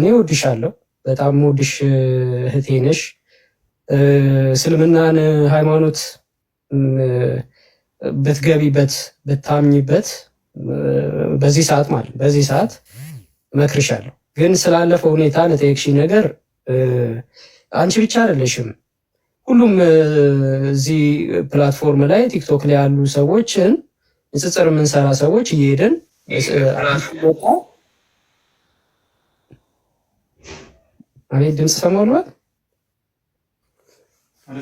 H: እወድሻለሁ፣ በጣም እወድሽ እህቴ ነሽ። እስልምናን ሃይማኖት ብትገቢበት ብታምኝበት በዚህ ሰዓት እመክርሻለሁ። ግን ስላለፈው ሁኔታ ለጠየቅሽኝ ነገር አንቺ ብቻ አይደለሽም፣ ሁሉም እዚህ ፕላትፎርም ላይ ቲክቶክ ላይ ያሉ ሰዎችን ንጽጽር የምንሰራ ሰዎች እየሄድን አቤት ድምፅ ሰማሁልባት።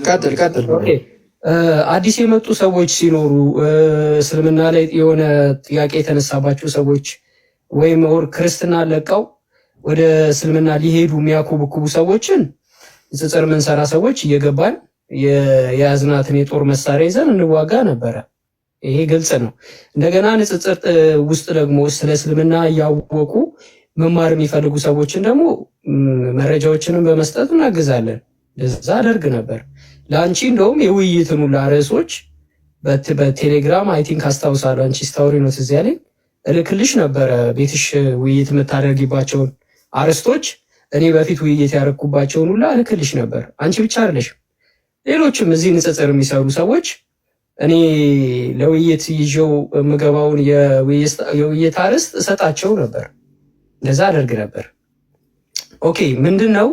B: ቀጥል።
H: አዲስ የመጡ ሰዎች ሲኖሩ እስልምና ላይ የሆነ ጥያቄ የተነሳባቸው ሰዎች ወይም ክርስትና ለቀው ወደ እስልምና ሊሄዱ የሚያኮበኩቡ ሰዎችን ንጽጽር የምንሰራ ሰዎች እየገባን የያዝናትን የጦር መሳሪያ ይዘን እንዋጋ ነበረ። ይሄ ግልጽ ነው። እንደገና ንጽጽር ውስጥ ደግሞ ስለ እስልምና እያወቁ መማር የሚፈልጉ ሰዎችን ደግሞ መረጃዎችንም በመስጠት እናግዛለን። ለዛ አደርግ ነበር። ለአንቺ እንደውም የውይይትን ሁላ ርዕሶች በቴሌግራም አይ ቲንክ አስታውሳለሁ። አንቺ ስታውሪ ነው ትዝ ያለኝ፣ እልክልሽ ነበረ ቤትሽ ውይይት የምታደርጊባቸውን አርዕስቶች እኔ በፊት ውይይት ያደረኩባቸውን ሁላ እልክልሽ ነበር። አንቺ ብቻ አይደለሽ፣ ሌሎችም እዚህ ንጽጽር የሚሰሩ ሰዎች እኔ ለውይይት ይዤው የምገባውን የውይይት አርዕስት እሰጣቸው ነበር። እንደዛ አደርግ ነበር። ኦኬ ምንድን ነው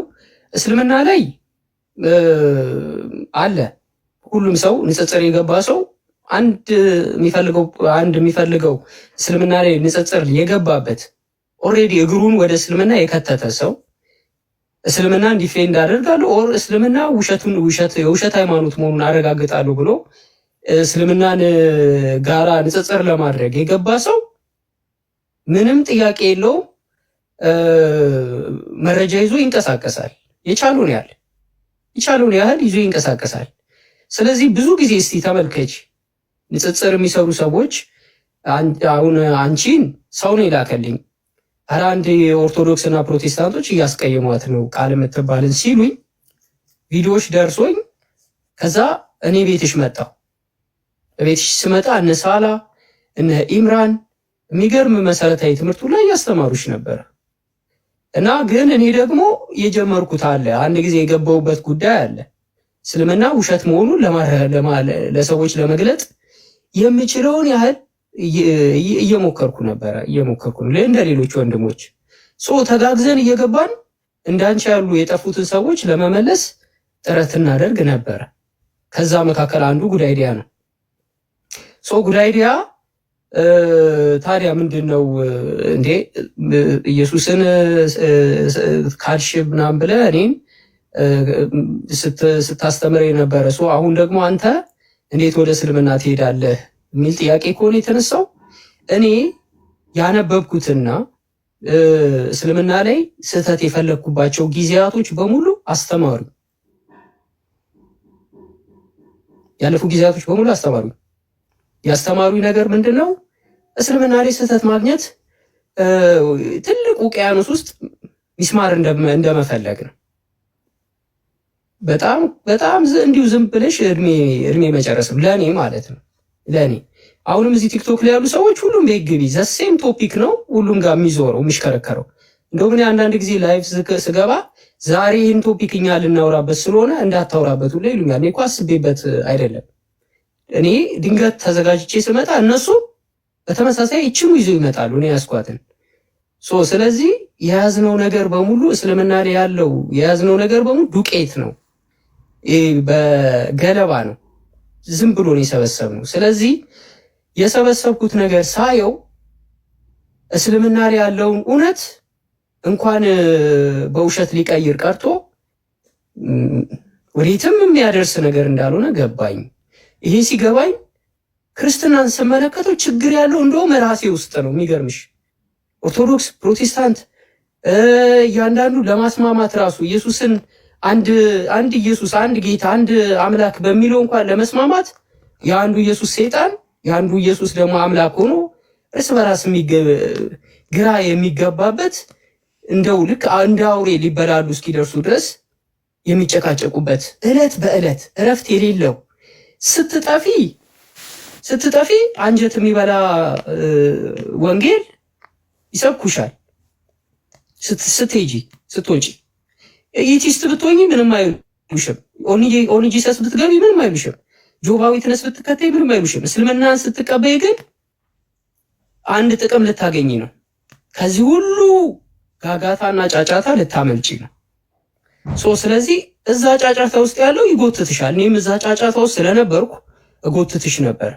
H: እስልምና ላይ አለ። ሁሉም ሰው ንጽጽር የገባ ሰው አንድ የሚፈልገው እስልምና ላይ ንጽጽር የገባበት ኦልሬዲ እግሩን ወደ እስልምና የከተተ ሰው እስልምናን ዲፌንድ አደርጋለሁ ኦር እስልምና የውሸት ሃይማኖት መሆኑን አረጋግጣለሁ ብሎ እስልምናን ጋራ ንጽጽር ለማድረግ የገባ ሰው ምንም ጥያቄ የለውም መረጃ ይዞ ይንቀሳቀሳል። የቻለውን ያህል ይዞ ይንቀሳቀሳል። ስለዚህ ብዙ ጊዜ እስቲ ተመልከች፣ ንጽጽር የሚሰሩ ሰዎች አሁን አንቺን ሰው ነው ይላከልኝ፣ ኧረ አንድ የኦርቶዶክስ እና ፕሮቴስታንቶች እያስቀየሟት ነው ቃል የምትባልን ሲሉኝ ቪዲዮዎች ደርሶኝ ከዛ እኔ ቤትሽ መጣሁ። ቤትሽ ስመጣ እነ ሳላ እነ ኢምራን የሚገርም መሰረታዊ ትምህርቱ ላይ እያስተማሩሽ ነበር። እና ግን እኔ ደግሞ የጀመርኩት አለ አንድ ጊዜ የገባውበት ጉዳይ አለ። እስልምና ውሸት መሆኑን ለሰዎች ለመግለጥ የምችለውን ያህል እየሞከርኩ ነው እንደ ሌሎች ወንድሞች ተጋግዘን እየገባን እንዳንቺ ያሉ የጠፉትን ሰዎች ለመመለስ ጥረት እናደርግ ነበረ። ከዛ መካከል አንዱ ጉድ አይዲያ ነው። ጉድ አይዲያ ታዲያ ምንድነው እንዴ ኢየሱስን ካድሽ ምናምን ብለህ እኔን ስታስተምር የነበረ አሁን ደግሞ አንተ እንዴት ወደ እስልምና ትሄዳለህ የሚል ጥያቄ ከሆነ የተነሳው እኔ ያነበብኩትና እስልምና ላይ ስህተት የፈለግኩባቸው ጊዜያቶች በሙሉ አስተማሩ። ያለፉ ጊዜያቶች በሙሉ አስተማሩ። ያስተማሩ ነገር ምንድነው? እስልምና ላይ ስህተት ማግኘት ትልቅ ውቅያኖስ ውስጥ ሚስማር እንደመፈለግ ነው። በጣም እንዲሁ ዝም ብለሽ እድሜ መጨረስ ነው ለኔ ማለት ነው። ለኔ አሁንም እዚህ ቲክቶክ ላይ ያሉ ሰዎች ሁሉም ቤግቢ ዘሴም ቶፒክ ነው ሁሉም ጋር የሚዞረው የሚሽከረከረው። እንደውም እኔ አንዳንድ ጊዜ ላይቭ ስገባ ዛሬ ይህን ቶፒክ እኛ ልናወራበት ስለሆነ እንዳታወራበት ሁላ ይሉኛል። እኔ እኮ አስቤበት አይደለም። እኔ ድንገት ተዘጋጅቼ ስመጣ እነሱ በተመሳሳይ ይችኑ ይዘው ይመጣሉ እኔ ያስኳትን። ስለዚህ የያዝነው ነገር በሙሉ እስልምና ላይ ያለው የያዝነው ነገር በሙሉ ዱቄት ነው፣ በገለባ ነው፣ ዝም ብሎ ነው የሰበሰብነው። ስለዚህ የሰበሰብኩት ነገር ሳየው እስልምና ላይ ያለውን እውነት እንኳን በውሸት ሊቀይር ቀርቶ ወዴትም የሚያደርስ ነገር እንዳልሆነ ገባኝ። ይሄ ሲገባኝ ክርስትናን ስመለከተው ችግር ያለው እንደውም ራሴ ውስጥ ነው። የሚገርምሽ ኦርቶዶክስ፣ ፕሮቴስታንት እያንዳንዱ ለማስማማት ራሱ ኢየሱስን አንድ ኢየሱስ፣ አንድ ጌታ፣ አንድ አምላክ በሚለው እንኳን ለመስማማት የአንዱ ኢየሱስ ሰይጣን የአንዱ ኢየሱስ ደግሞ አምላክ ሆኖ እርስ በራስ ግራ የሚገባበት እንደው ልክ እንደ አውሬ ሊበላሉ እስኪደርሱ ድረስ የሚጨቃጨቁበት ዕለት በዕለት እረፍት የሌለው ስትጠፊ አንጀት የሚበላ ወንጌል ይሰብኩሻል። ስትወጪ ኢቲስት ብትሆኚ ምንም አይሉሽም። ኦንሊ ጂሰስ ብትገቢ ምንም አይሉሽም። ጆባ ዊትነስ ብትከተይ ምንም አይሉሽም። እስልምናን ስትቀበይ ግን አንድ ጥቅም ልታገኝ ነው። ከዚህ ሁሉ ጋጋታና ጫጫታ ልታመልጪ ነው። ስለዚህ እዛ ጫጫታ ውስጥ ያለው ይጎትትሻል። እኔም እዛ ጫጫታ ውስጥ ስለነበርኩ እጎትትሽ ነበር።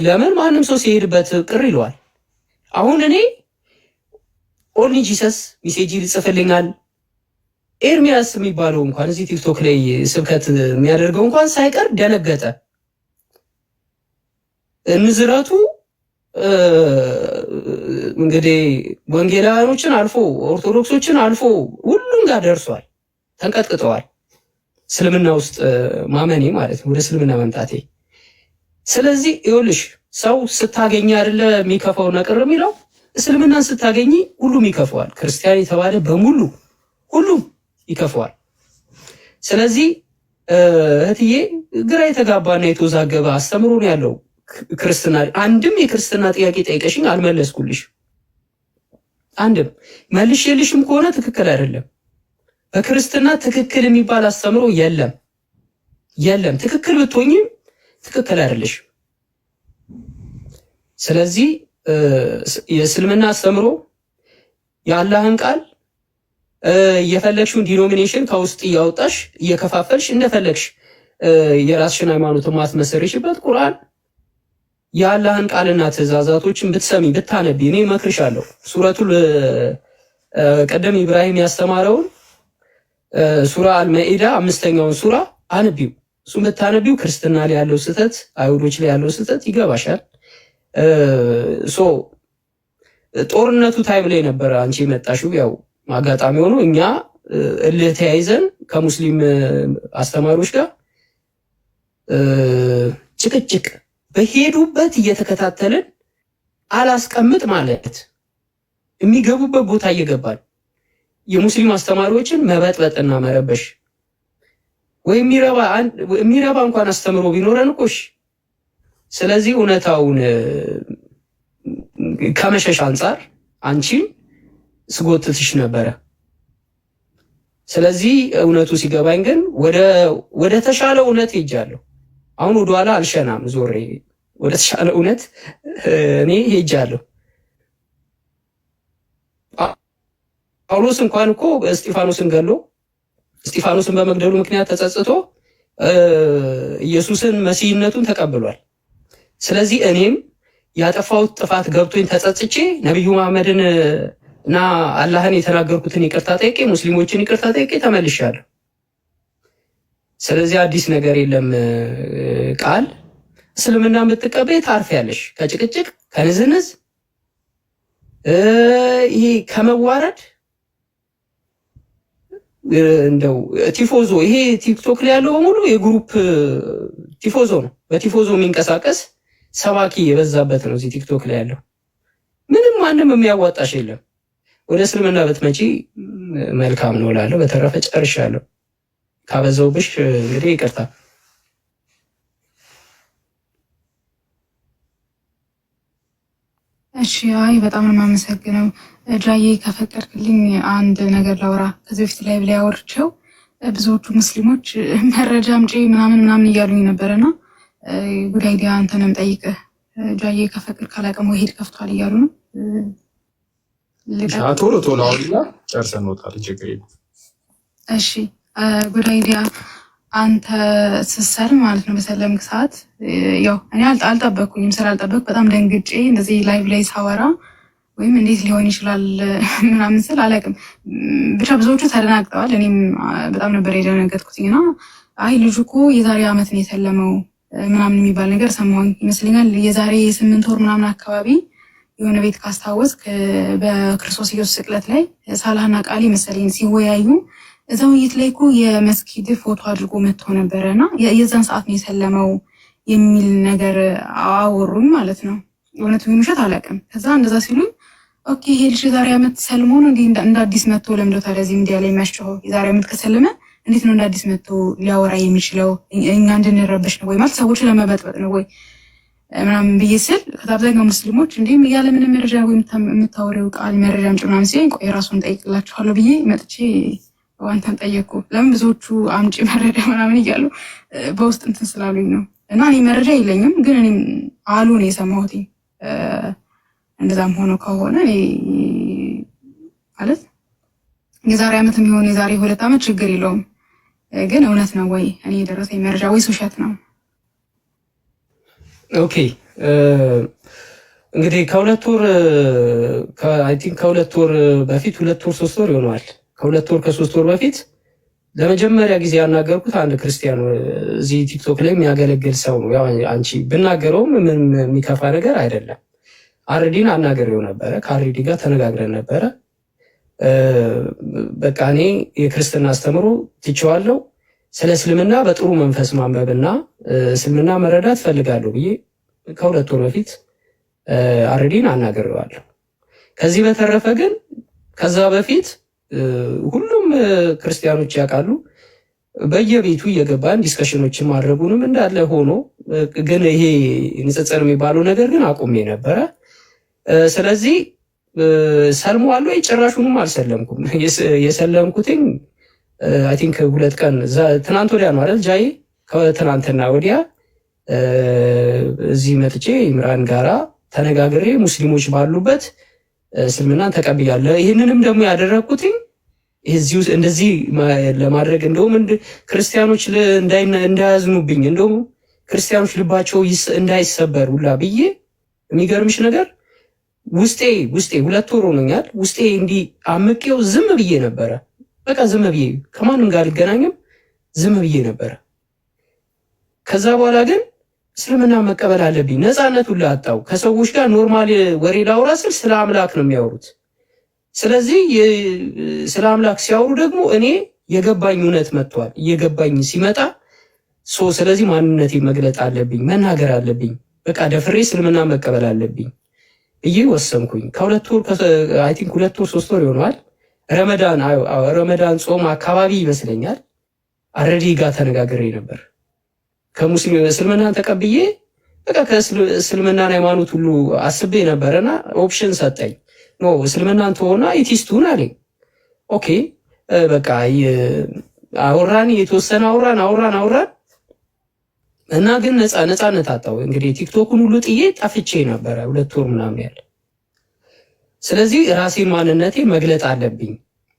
H: ለምን ማንም ሰው ሲሄድበት ቅር ይለዋል። አሁን እኔ ኦንሊ ጂሰስ ሜሴጅ ይጽፍልኛል። ኤርሚያስ የሚባለው እንኳን እዚህ ቲክቶክ ላይ ስብከት የሚያደርገው እንኳን ሳይቀር ደነገጠ። እንዝረቱ እንግዲህ ወንጌላውያኖችን አልፎ ኦርቶዶክሶችን አልፎ ሁሉም ጋር ደርሷል። ተንቀጥቅጠዋል። እስልምና ውስጥ ማመኔ ማለት ነው፣ ወደ እስልምና መምጣቴ። ስለዚህ ይኸውልሽ ሰው ስታገኝ አይደለ የሚከፋው ነቅር የሚለው፣ እስልምናን ስታገኝ ሁሉም ይከፋዋል። ክርስቲያን የተባለ በሙሉ ሁሉም ይከፋዋል። ስለዚህ እህትዬ ግራ የተጋባና የተወዛገበ አስተምሮ ነው ያለው ክርስትና። አንድም የክርስትና ጥያቄ ጠይቀሽኝ አልመለስኩልሽ። አንድም መልሼልሽም ከሆነ ትክክል አይደለም። በክርስትና ትክክል የሚባል አስተምሮ የለም። ትክክል ብትሆኝም ትክክል አይደለሽ። ስለዚህ የእስልምና አስተምሮ የአላህን ቃል እየፈለግሽውን ዲኖሚኔሽን ከውስጥ እያወጣሽ እየከፋፈልሽ እንደፈለግሽ የራስሽን ሃይማኖት ማትመሰርሽበት ቁርአን የአላህን ቃልና ትእዛዛቶችን ብትሰሚ ብታነቢ እኔ እመክርሻለሁ። ሱረቱል ቀደም ኢብራሂም ያስተማረውን ሱራ አልማኢዳ 5ኛውን ሱራ አንቢው። እሱም ብታነቢው ክርስትና ላይ ያለው ስህተት፣ አይሁዶች ላይ ያለው ስህተት ይገባሻል። ጦርነቱ ታይም ላይ ነበር አንቺ የመጣሽው። ያው አጋጣሚ ሆኖ እኛ እልህ ተያይዘን ከሙስሊም አስተማሪዎች ጋር ጭቅጭቅ በሄዱበት እየተከታተልን አላስቀምጥ ማለት የሚገቡበት ቦታ እየገባል የሙስሊም አስተማሪዎችን መበጥበጥና መረበሽ ወይ የሚረባ እንኳን አስተምሮ ቢኖረን እኮሽ። ስለዚህ እውነታውን ከመሸሽ አንጻር አንቺን ስጎትትሽ ነበረ። ስለዚህ እውነቱ ሲገባኝ ግን ወደ ተሻለ እውነት ሄጃለሁ። አሁን ወደኋላ አልሸናም፣ ዞሬ ወደ ተሻለ እውነት እኔ ሄጃለሁ። ጳውሎስ እንኳን እኮ እስጢፋኖስን በመግደሉ ምክንያት ተጸጽቶ ኢየሱስን መሲህነቱን ተቀብሏል። ስለዚህ እኔም ያጠፋሁት ጥፋት ገብቶኝ ተጸጽቼ ነብዩ መሐመድን እና አላህን የተናገርኩትን ይቅርታ ጠይቄ ሙስሊሞችን ይቅርታ ጠይቄ ተመልሻለሁ። ስለዚህ አዲስ ነገር የለም። ቃል እስልምና የምትቀበይ ታርፊያለሽ ከጭቅጭቅ ከንዝንዝ ይሄ ከመዋረድ እንደው ቲፎዞ ይሄ ቲክቶክ ላይ ያለው በሙሉ የግሩፕ ቲፎዞ ነው። በቲፎዞ የሚንቀሳቀስ ሰባኪ የበዛበት ነው እዚህ ቲክቶክ ላይ ያለው። ምንም ማንም የሚያዋጣሽ የለም። ወደ እስልምና ብትመጪ መልካም ነው እላለሁ። በተረፈ ጨርሻለሁ። ካበዛውብሽ እንግዲህ ይቅርታ።
G: እሺ፣ አይ በጣም ነው የማመሰግነው ጃዬ። ከፈቀድክልኝ አንድ ነገር ላውራ። ከዚህ በፊት ላይ ብላ ያወርቸው ብዙዎቹ ሙስሊሞች መረጃ አምጪ ምናምን እያሉኝ ነበረና ጉድ አይዲያ አንተንም ጠይቅህ ጃዬ ከፈቀድ ካላቀም ወሄድ ከፍቷል እያሉ ነው።
B: ቶሎ አውሪና ጨርሰን እንወጣለን። ችግር የለም።
G: እሺ ጉድ አይዲያ አንተ ስትሰልም ማለት ነው በሰለምክ ሰዓት ያው እኔ አልጠበቅኩኝም። ስላልጠበቅ በጣም ደንግጬ እንደዚህ ላይቭ ላይ ሳወራ ወይም እንዴት ሊሆን ይችላል ምናምን ስል አላውቅም፣ ብቻ ብዙዎቹ ተደናግጠዋል። እኔም በጣም ነበር የደነገጥኩትና አይ ልጁ እኮ የዛሬ ዓመት ነው የሰለመው ምናምን የሚባል ነገር ሰማሁኝ ይመስለኛል። የዛሬ 8 ወር ምናምን አካባቢ የሆነ ቤት ካስታወስክ በክርስቶስ ኢየሱስ ስቅለት ላይ ሳላህና ቃሊ መሰለኝ ሲወያዩ እዛው ውይይት ላይ እኮ የመስጊድ ፎቶ አድርጎ መጥቶ ነበረና የዛን ሰዓት ነው የሰለመው የሚል ነገር አወሩኝ ማለት ነው። እውነት ምን ውሸት አላውቅም። ከዛ እንደዛ ሲሉኝ ኦኬ ይሄ ልጅ የዛሬ ዓመት ሰልሞ ነው እንደ አዲስ መጥቶ ለምዶ ታዲያ እዚህ ሚዲያ ላይ የሚያስጨው የዛሬ ዓመት ከሰለመ እንዴት ነው እንደ አዲስ መጥቶ ሊያወራ የሚችለው? እኛ እንድንረበሽ ነው ወይ ማለት ሰዎችን ለመበጥበጥ ነው ወይ ምናምን ብዬ ስል ከአብዛኛው ሙስሊሞች እንዲህም ያለ ምንም መረጃ ወይ የምታወሪው ቃል መረጃ አምጪ ምናምን ሲለኝ ቆይ ራሱን ጠይቅላችኋለሁ ብዬ መጥቼ ዋንተን ጠየቅኩ። ለምን ብዙዎቹ አምጪ መረጃ ምናምን እያሉ በውስጥ እንትን ስላሉኝ ነው። እና እኔ መረጃ የለኝም ግን እኔም አሉ ነው የሰማሁት። እንደዛም ሆኖ ከሆነ ማለት የዛሬ ዓመት የሚሆን የዛሬ 2 ዓመት ችግር የለውም። ግን እውነት ነው ወይ እኔ የደረሰኝ መረጃ ወይስ ውሸት ነው?
H: ኦኬ እንግዲህ ከ2 ወር አይ ቲንክ ከ2 ወር በፊት 2 ወር 3 ወር ይሆናል። ከ2 ወር ከ3 ወር በፊት ለመጀመሪያ ጊዜ ያናገርኩት አንድ ክርስቲያን እዚህ ቲክቶክ ላይ የሚያገለግል ሰው ነው። ያው አንቺ ብናገረውም ምንም የሚከፋ ነገር አይደለም። አርዲን አናገሬው ነበረ። ከአርዲ ጋር ተነጋግረን ነበረ። በቃ እኔ የክርስትና አስተምሮ ትቼዋለሁ፣ ስለ እስልምና በጥሩ መንፈስ ማንበብና እስልምና መረዳት ፈልጋለሁ ብዬ ከ2 ወር በፊት አርዲን አናገሬዋለሁ። ከዚህ በተረፈ ግን ከዛ በፊት ሁሉም ክርስቲያኖች ያውቃሉ። በየቤቱ እየገባን ዲስከሽኖችን ማድረጉንም እንዳለ ሆኖ ግን ይሄ ንጽጽር የሚባለው ነገር ግን አቁሜ ነበረ። ስለዚህ ሰልሟል ወይ? ጭራሹንም አልሰለምኩም። የሰለምኩትኝ አይ ቲንክ 2 ቀን ትናንት ወዲያ ነው አይደል ጃዬ? ከትናንትና ወዲያ እዚህ መጥቼ ኢምራን ጋራ ተነጋግሬ ሙስሊሞች ባሉበት እስልምናን ተቀብያለሁ። ይህንንም ደግሞ ያደረግኩትኝ እዚሁ እንደዚህ ለማድረግ እንደውም ክርስቲያኖች እንዳያዝኑብኝ እንደውም ክርስቲያኖች ልባቸው እንዳይሰበር ሁላ ብዬ የሚገርምሽ ነገር ውስጤ 2 ወር ሆኖኛል። ውስጤ እንዲህ አምቄው ዝም ብዬ ነበረ። በቃ ዝም ብዬ ከማንም ጋር አልገናኝም፣ ዝም ብዬ ነበረ። ከዛ በኋላ ግን እስልምና መቀበል አለብኝ። ነፃነቱን ላጣው ከሰዎች ጋር ኖርማል ወሬ ላውራ ስል ስለ አምላክ ነው የሚያወሩት። ስለዚህ ስለ አምላክ ሲያወሩ ደግሞ እኔ የገባኝ እውነት መጥቷል። እየገባኝ ሲመጣ ስለዚህ ማንነቴ መግለጥ አለብኝ፣ መናገር አለብኝ። በቃ ደፍሬ እስልምና መቀበል አለብኝ ብዬ ወሰንኩኝ። ከ2 ወር አይ ቲንክ 2 ወር 3 ወር ይሆናል። ረመዳን ጾም አካባቢ ይመስለኛል። አረዲ ጋር ተነጋግሬ ነበር ከሙስሊም እስልምናን ተቀብዬ በቃ ከእስልምናን ሃይማኖት ሁሉ አስቤ ነበርና ኦፕሽን ሰጠኝ። ኖ እስልምናን ተሆና ኢቲስቱን አለኝ። ኦኬ በቃ አወራን፣ የተወሰነ አወራን እና ግን ነፃነት አጣው። እንግዲህ ቲክቶክን ሁሉ ጥዬ ጠፍቼ ነበረ 2 ወር ምናምን ያለ። ስለዚህ ራሴን ማንነቴ መግለጥ አለብኝ።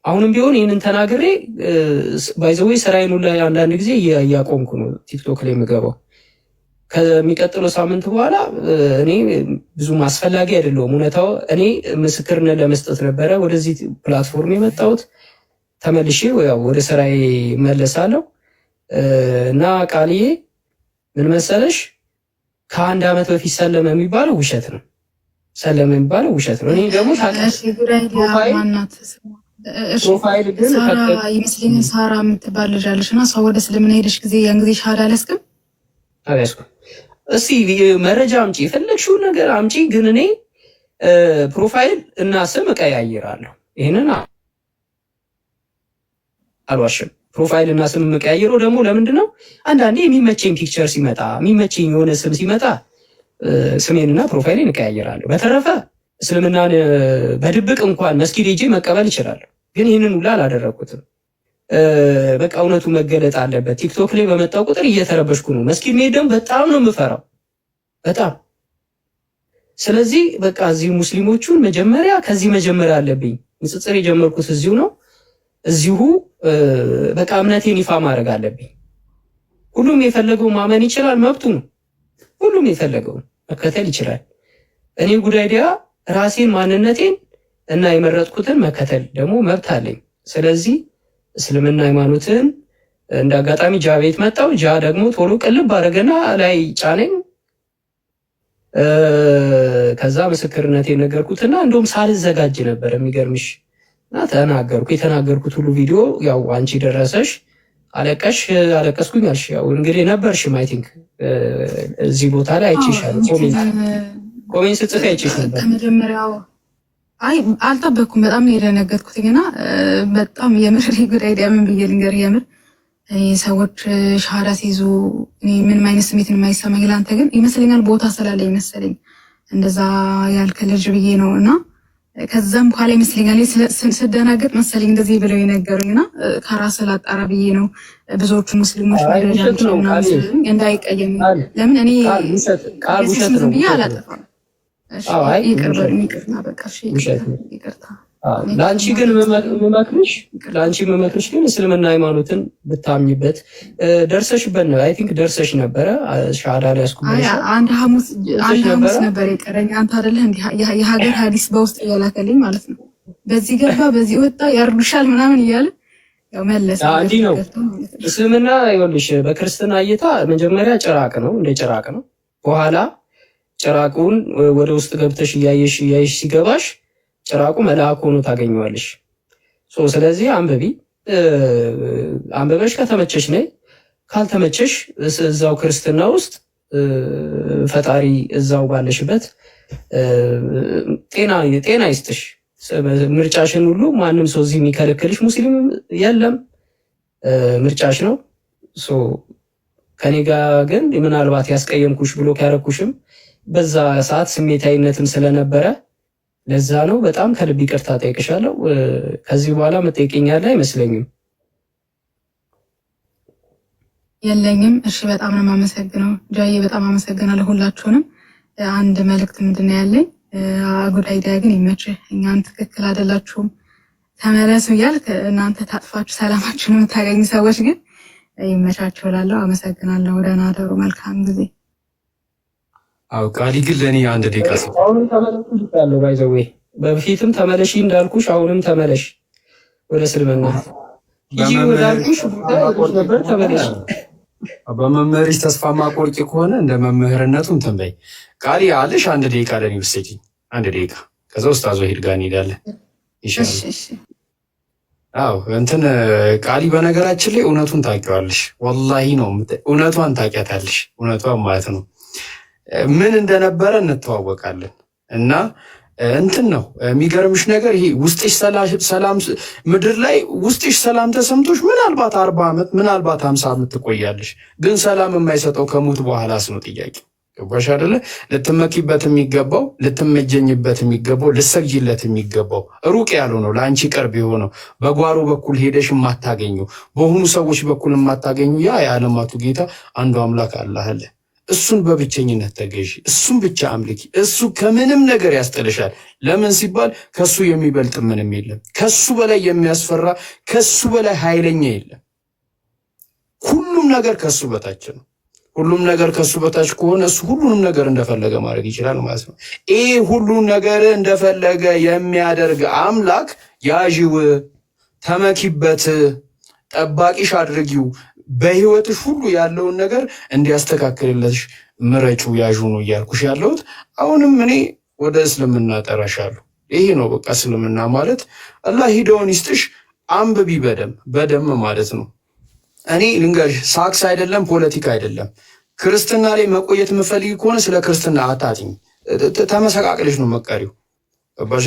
H: አሁንም ቢሆን ይህንን ተናግሬ ባይዘዌ ስራዬን ሁሉ አንዳንድ ጊዜ እያቆምኩ ነው ቲክቶክ ላይ የምገባው። ከሚቀጥለው ሳምንት በኋላ እኔ ብዙም አስፈላጊ አይደለሁም። እውነታው እኔ ምስክርነት ለመስጠት ነበረ ወደዚህ ፕላትፎርም የመጣሁት። ተመልሼ ያው ወደ ስራዬ መለሳለሁ እና ቃልዬ ምን መሰለሽ ከ1 ዓመት በፊት ሰለመ የሚባለው ውሸት ነው። ሰለመ የሚባለው ውሸት ነው። እኔ ደግሞ ፕሮፋይል ግን
G: ይመስለኛል ሳራ የምትባል ልጅ አለች እና እሷ ወደ እስልምና ሄደች ጊዜ ያን ጊዜ ሻሃዳ አልያዝኩም። እስቲ መረጃ አምጪ፣ የፈለግሽውን ነገር አምጪ። ግን እኔ ፕሮፋይል እና ስም እቀያይራለሁ። ይሄንን አልዋሽም። ፕሮፋይል እና ስም የምቀያይረው ደግሞ ለምንድን ነው? አንዳንዴ የሚመቸኝ ፒክቸር ሲመጣ፣ የሚመቸኝ የሆነ ስም ሲመጣ ስሜንና ፕሮፋይሌን እቀያይራለሁ። በተረፈ እስልምናን በድብቅ እንኳን መስጊድ ሄጄ መቀበል እችላለሁ። ግን ይህንን ሁላ አላደረኩትም። በቃ እውነቱ መገለጥ አለበት። ቲክቶክ ላይ በመጣው ቁጥር እየተረበሽኩ ነው። መስጊድ መሄድ ደግሞ በጣም ነው የምፈራው፣ በጣም። ስለዚህ በቃ እዚህ ሙስሊሞቹን መጀመሪያ ከዚህ መጀመሪያ አለብኝ። ንጽጽር የጀመርኩት እዚሁ ነው። እዚሁ በቃ እምነቴን ይፋ ማድረግ አለብኝ። ሁሉም የፈለገው ማመን ይችላል፣ መብቱ ነው። ሁሉም የፈለገው መከተል ይችላል። እኔ ጉዳይዲያ ራሴን ማንነቴን እና የመረጥኩትን መከተል ደግሞ መብት አለኝ። ስለዚህ እስልምና ሃይማኖትን እንደ አጋጣሚ ጃ ቤት መጣው። ጃ ደግሞ ቶሎ ቅልብ አደረገና ላይ ጫነኝ። ከዛ ምስክርነቴን ነገርኩትና እንደውም ሳልዘጋጅ ነበር የሚገርምሽ እና ተናገርኩ። የተናገርኩት ሁሉ ቪዲዮ ያው አንቺ ደረሰሽ፣ አለቀስኩኝ አልሽ። ያው እንግዲህ ነበርሽም አይ ቲንክ እዚህ ቦታ ላይ አይቼሻለሁ። ኮሜንት ስጽፍ አይቼሽ ነበር ከመጀመሪያው። አይ አልጠበቅኩም። በጣም ነው የደነገጥኩትና በጣም የምር ጉዳይ ምን ብዬ ልንገር፣ የምር ሰዎች ሻሃዳ ሲይዙ ምንም አይነት ስሜት የማይሰማኝ ለአንተ ግን ይመስለኛል ቦታ ስላለ ይመስለኝ እንደዛ ያልክ ልጅ ብዬ ነው። እና ከዛም በኋላ ይመስለኛል ስደናገጥ መሰለኝ እንደዚህ ብለው የነገሩኝና ከራስ ላጣራ ብዬ ነው። ብዙዎቹ ሙስሊሞች ወደጃቸው እንዳይቀየም ለምን እኔ ቃል ውሸት ነው ብዬ አላጠፋም። ይቅርታ በቃ ይቅርታ።
H: ለአንቺ ግን የምመክርሽ ግን እስልምና ሃይማኖትን ብታምኝበት ደርሰሽበት ነው። አይ ቲንክ ደርሰሽ ነበረ። ሻሃዳ ላይ ያስኩብሽ
G: አንድ ሐሙስ ነበር የቀረኝ። አንተ አይደለህ እንዴ የሀገር ሐዲስ በውስጥ እያላከልኝ ማለት ነው። በዚህ ገባ በዚህ ወጣ ያርዱሻል ምናምን እያለ ያው መለሰ።
H: እንዲህ ነው እስልምና። ይኸውልሽ በክርስትና እይታ መጀመሪያ ጭራቅ ነው፣ እንደ ጭራቅ ነው። በኋላ ጭራቁን ወደ ውስጥ ገብተሽ እያየሽ ሲገባሽ ጭራቁ መልአክ ሆኖ ታገኘዋለሽ። ስለዚህ አንብበሽ ከተመቸሽ ነይ፣ ካልተመቸሽ እዛው ክርስትና ውስጥ ፈጣሪ እዛው ባለሽበት ጤና ይስጥሽ። ምርጫሽን ሁሉ ማንም ሰው እዚህ የሚከለክልሽ ሙስሊም የለም፣ ምርጫሽ ነው። ከኔ ጋር ግን ምናልባት ያስቀየምኩሽ ብሎ ያረኩሽም በዛ ሰዓት ስሜታዊነትም ስለነበረ ለዛ ነው። በጣም ከልብ ይቅርታ ጠይቅሻለሁ። ከዚህ በኋላ መጠየቅኛለህ አይመስለኝም።
G: የለኝም። እሺ፣ በጣም ነው የማመሰግነው ጃዬ፣ በጣም አመሰግናለሁ ሁላችሁንም። አንድ መልእክት ምንድን ነው ያለኝ፣ ጉዳይ ግን ይመችህ። እኛን ትክክል አይደላችሁም፣ ተመለሱ እያልክ እናንተ ታጥፋችሁ ሰላማችሁን የምታገኙ ሰዎች ግን ይመቻችሁ እላለሁ። አመሰግናለሁ። ደህና እደሩ። መልካም ጊዜ።
B: አው ቃሊ ግን ለኔ አንድ ደቂቃ ሰው
H: አሁንም ተመለሱ ይላል። ባይዘዌ በፊትም ተመለሺ እንዳልኩሽ አሁንም ተመለሽ ወደ እስልምና ይጂ ወዳልኩሽ ነበር ተመለሽ።
B: በመምህርሽ ተስፋ ማቆርጭ ከሆነ እንደ መምህርነቱ እንትን በይ። ቃሊ አለሽ አንድ ደቂቃ ለኔ ብትሰጪኝ፣ አንድ ደቂቃ ከዛ ኡስታዝ ወሂድ ጋር እንሄዳለን ኢንሻአላህ። አው እንትን ቃሊ በነገራችን ላይ እውነቱን ታውቂዋለሽ። ወላሂ ነው እውነቷን ታውቂያታለሽ። እውነቷን ማለት ነው ምን እንደነበረ እንተዋወቃለን። እና እንትን ነው የሚገርምሽ ነገር ይሄ ውስጥሽ ሰላም ምድር ላይ ውስጥሽ ሰላም ተሰምቶሽ ምናልባት 40 ዓመት ምናልባት 50 ዓመት ትቆያለሽ። ግን ሰላም የማይሰጠው ከሞት በኋላስ ነው ጥያቄ። ገባሽ አይደለ? ልትመኪበት የሚገባው ልትመጀኝበት የሚገባው ልትሰግጂለት የሚገባው ሩቅ ያልሆነው ለአንቺ ቅርብ የሆነው በጓሮ በኩል ሄደሽ የማታገኘው በሆኑ ሰዎች በኩል የማታገኙ ያ የዓለማቱ ጌታ አንዱ አምላክ አላህ አለ። እሱን በብቸኝነት ተገዢ፣ እሱን ብቻ አምልኪ። እሱ ከምንም ነገር ያስጥልሻል። ለምን ሲባል ከሱ የሚበልጥ ምንም የለም። ከሱ በላይ የሚያስፈራ ከሱ በላይ ኃይለኛ የለም። ሁሉም ነገር ከሱ በታች ነው። ሁሉም ነገር ከሱ በታች ከሆነ እሱ ሁሉንም ነገር እንደፈለገ ማድረግ ይችላል ማለት ነው። ይሄ ሁሉም ነገር እንደፈለገ የሚያደርግ አምላክ ያዢው፣ ተመኪበት፣ ጠባቂሽ አድርጊው። በህይወትሽ ሁሉ ያለውን ነገር እንዲያስተካክልልሽ ምረጩ፣ ያዡ ነው እያልኩሽ ያለሁት። አሁንም እኔ ወደ እስልምና ጠራሻለሁ። ይሄ ነው በቃ እስልምና ማለት። አላህ ሂደውን ይስጥሽ። አንብቢ በደም ማለት ነው። እኔ ልንገርሽ፣ ሳክስ አይደለም ፖለቲካ አይደለም። ክርስትና ላይ መቆየት የምፈልግ ከሆነ ስለ ክርስትና አታጥኝ። ተመሰቃቅለሽ ነው መቀሪው። ገባሻ?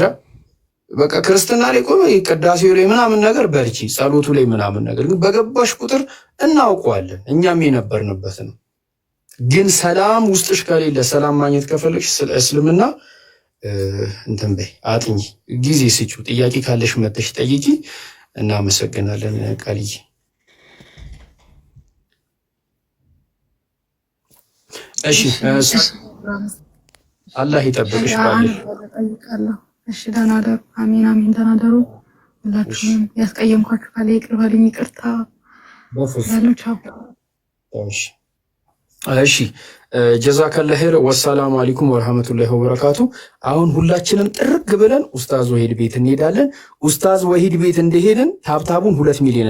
B: በቃ ክርስትና ላይ ቆመ ቅዳሴው ላይ ምናምን ነገር በርቺ፣ ጸሎቱ ላይ ምናምን ነገር ግን በገባሽ ቁጥር እናውቀዋለን። እኛም የነበርንበት ነው። ግን ሰላም ውስጥሽ ከሌለ ሰላም ማግኘት ከፈለግሽ ስለ እስልምና እንትን በይ፣ አጥኚ፣ ጊዜ ስጪው። ጥያቄ ካለሽ መተሽ ጠይቂ። እናመሰግናለን ቃልዬ። እሺ አላህ ይጠብቅሽ ባለ
G: እሺ ደህና ደሩ። አሜን አሜን። ደህና ደሩ። ሁላችሁም ያስቀየምኳችሁ ካለ ይቅር በሉኝ። ይቅርታ ያለው ቻው።
B: እሺ ጀዛከላህ ኸይር። ወሰላሙ አለይኩም ወራህመቱላሂ ወበረካቱ። አሁን ሁላችንም ጥርግ ብለን ኡስታዝ ወሂድ ቤት እንሄዳለን። ኡስታዝ ወሂድ ቤት እንደሄድን ታብታቡን 2 ሚሊዮን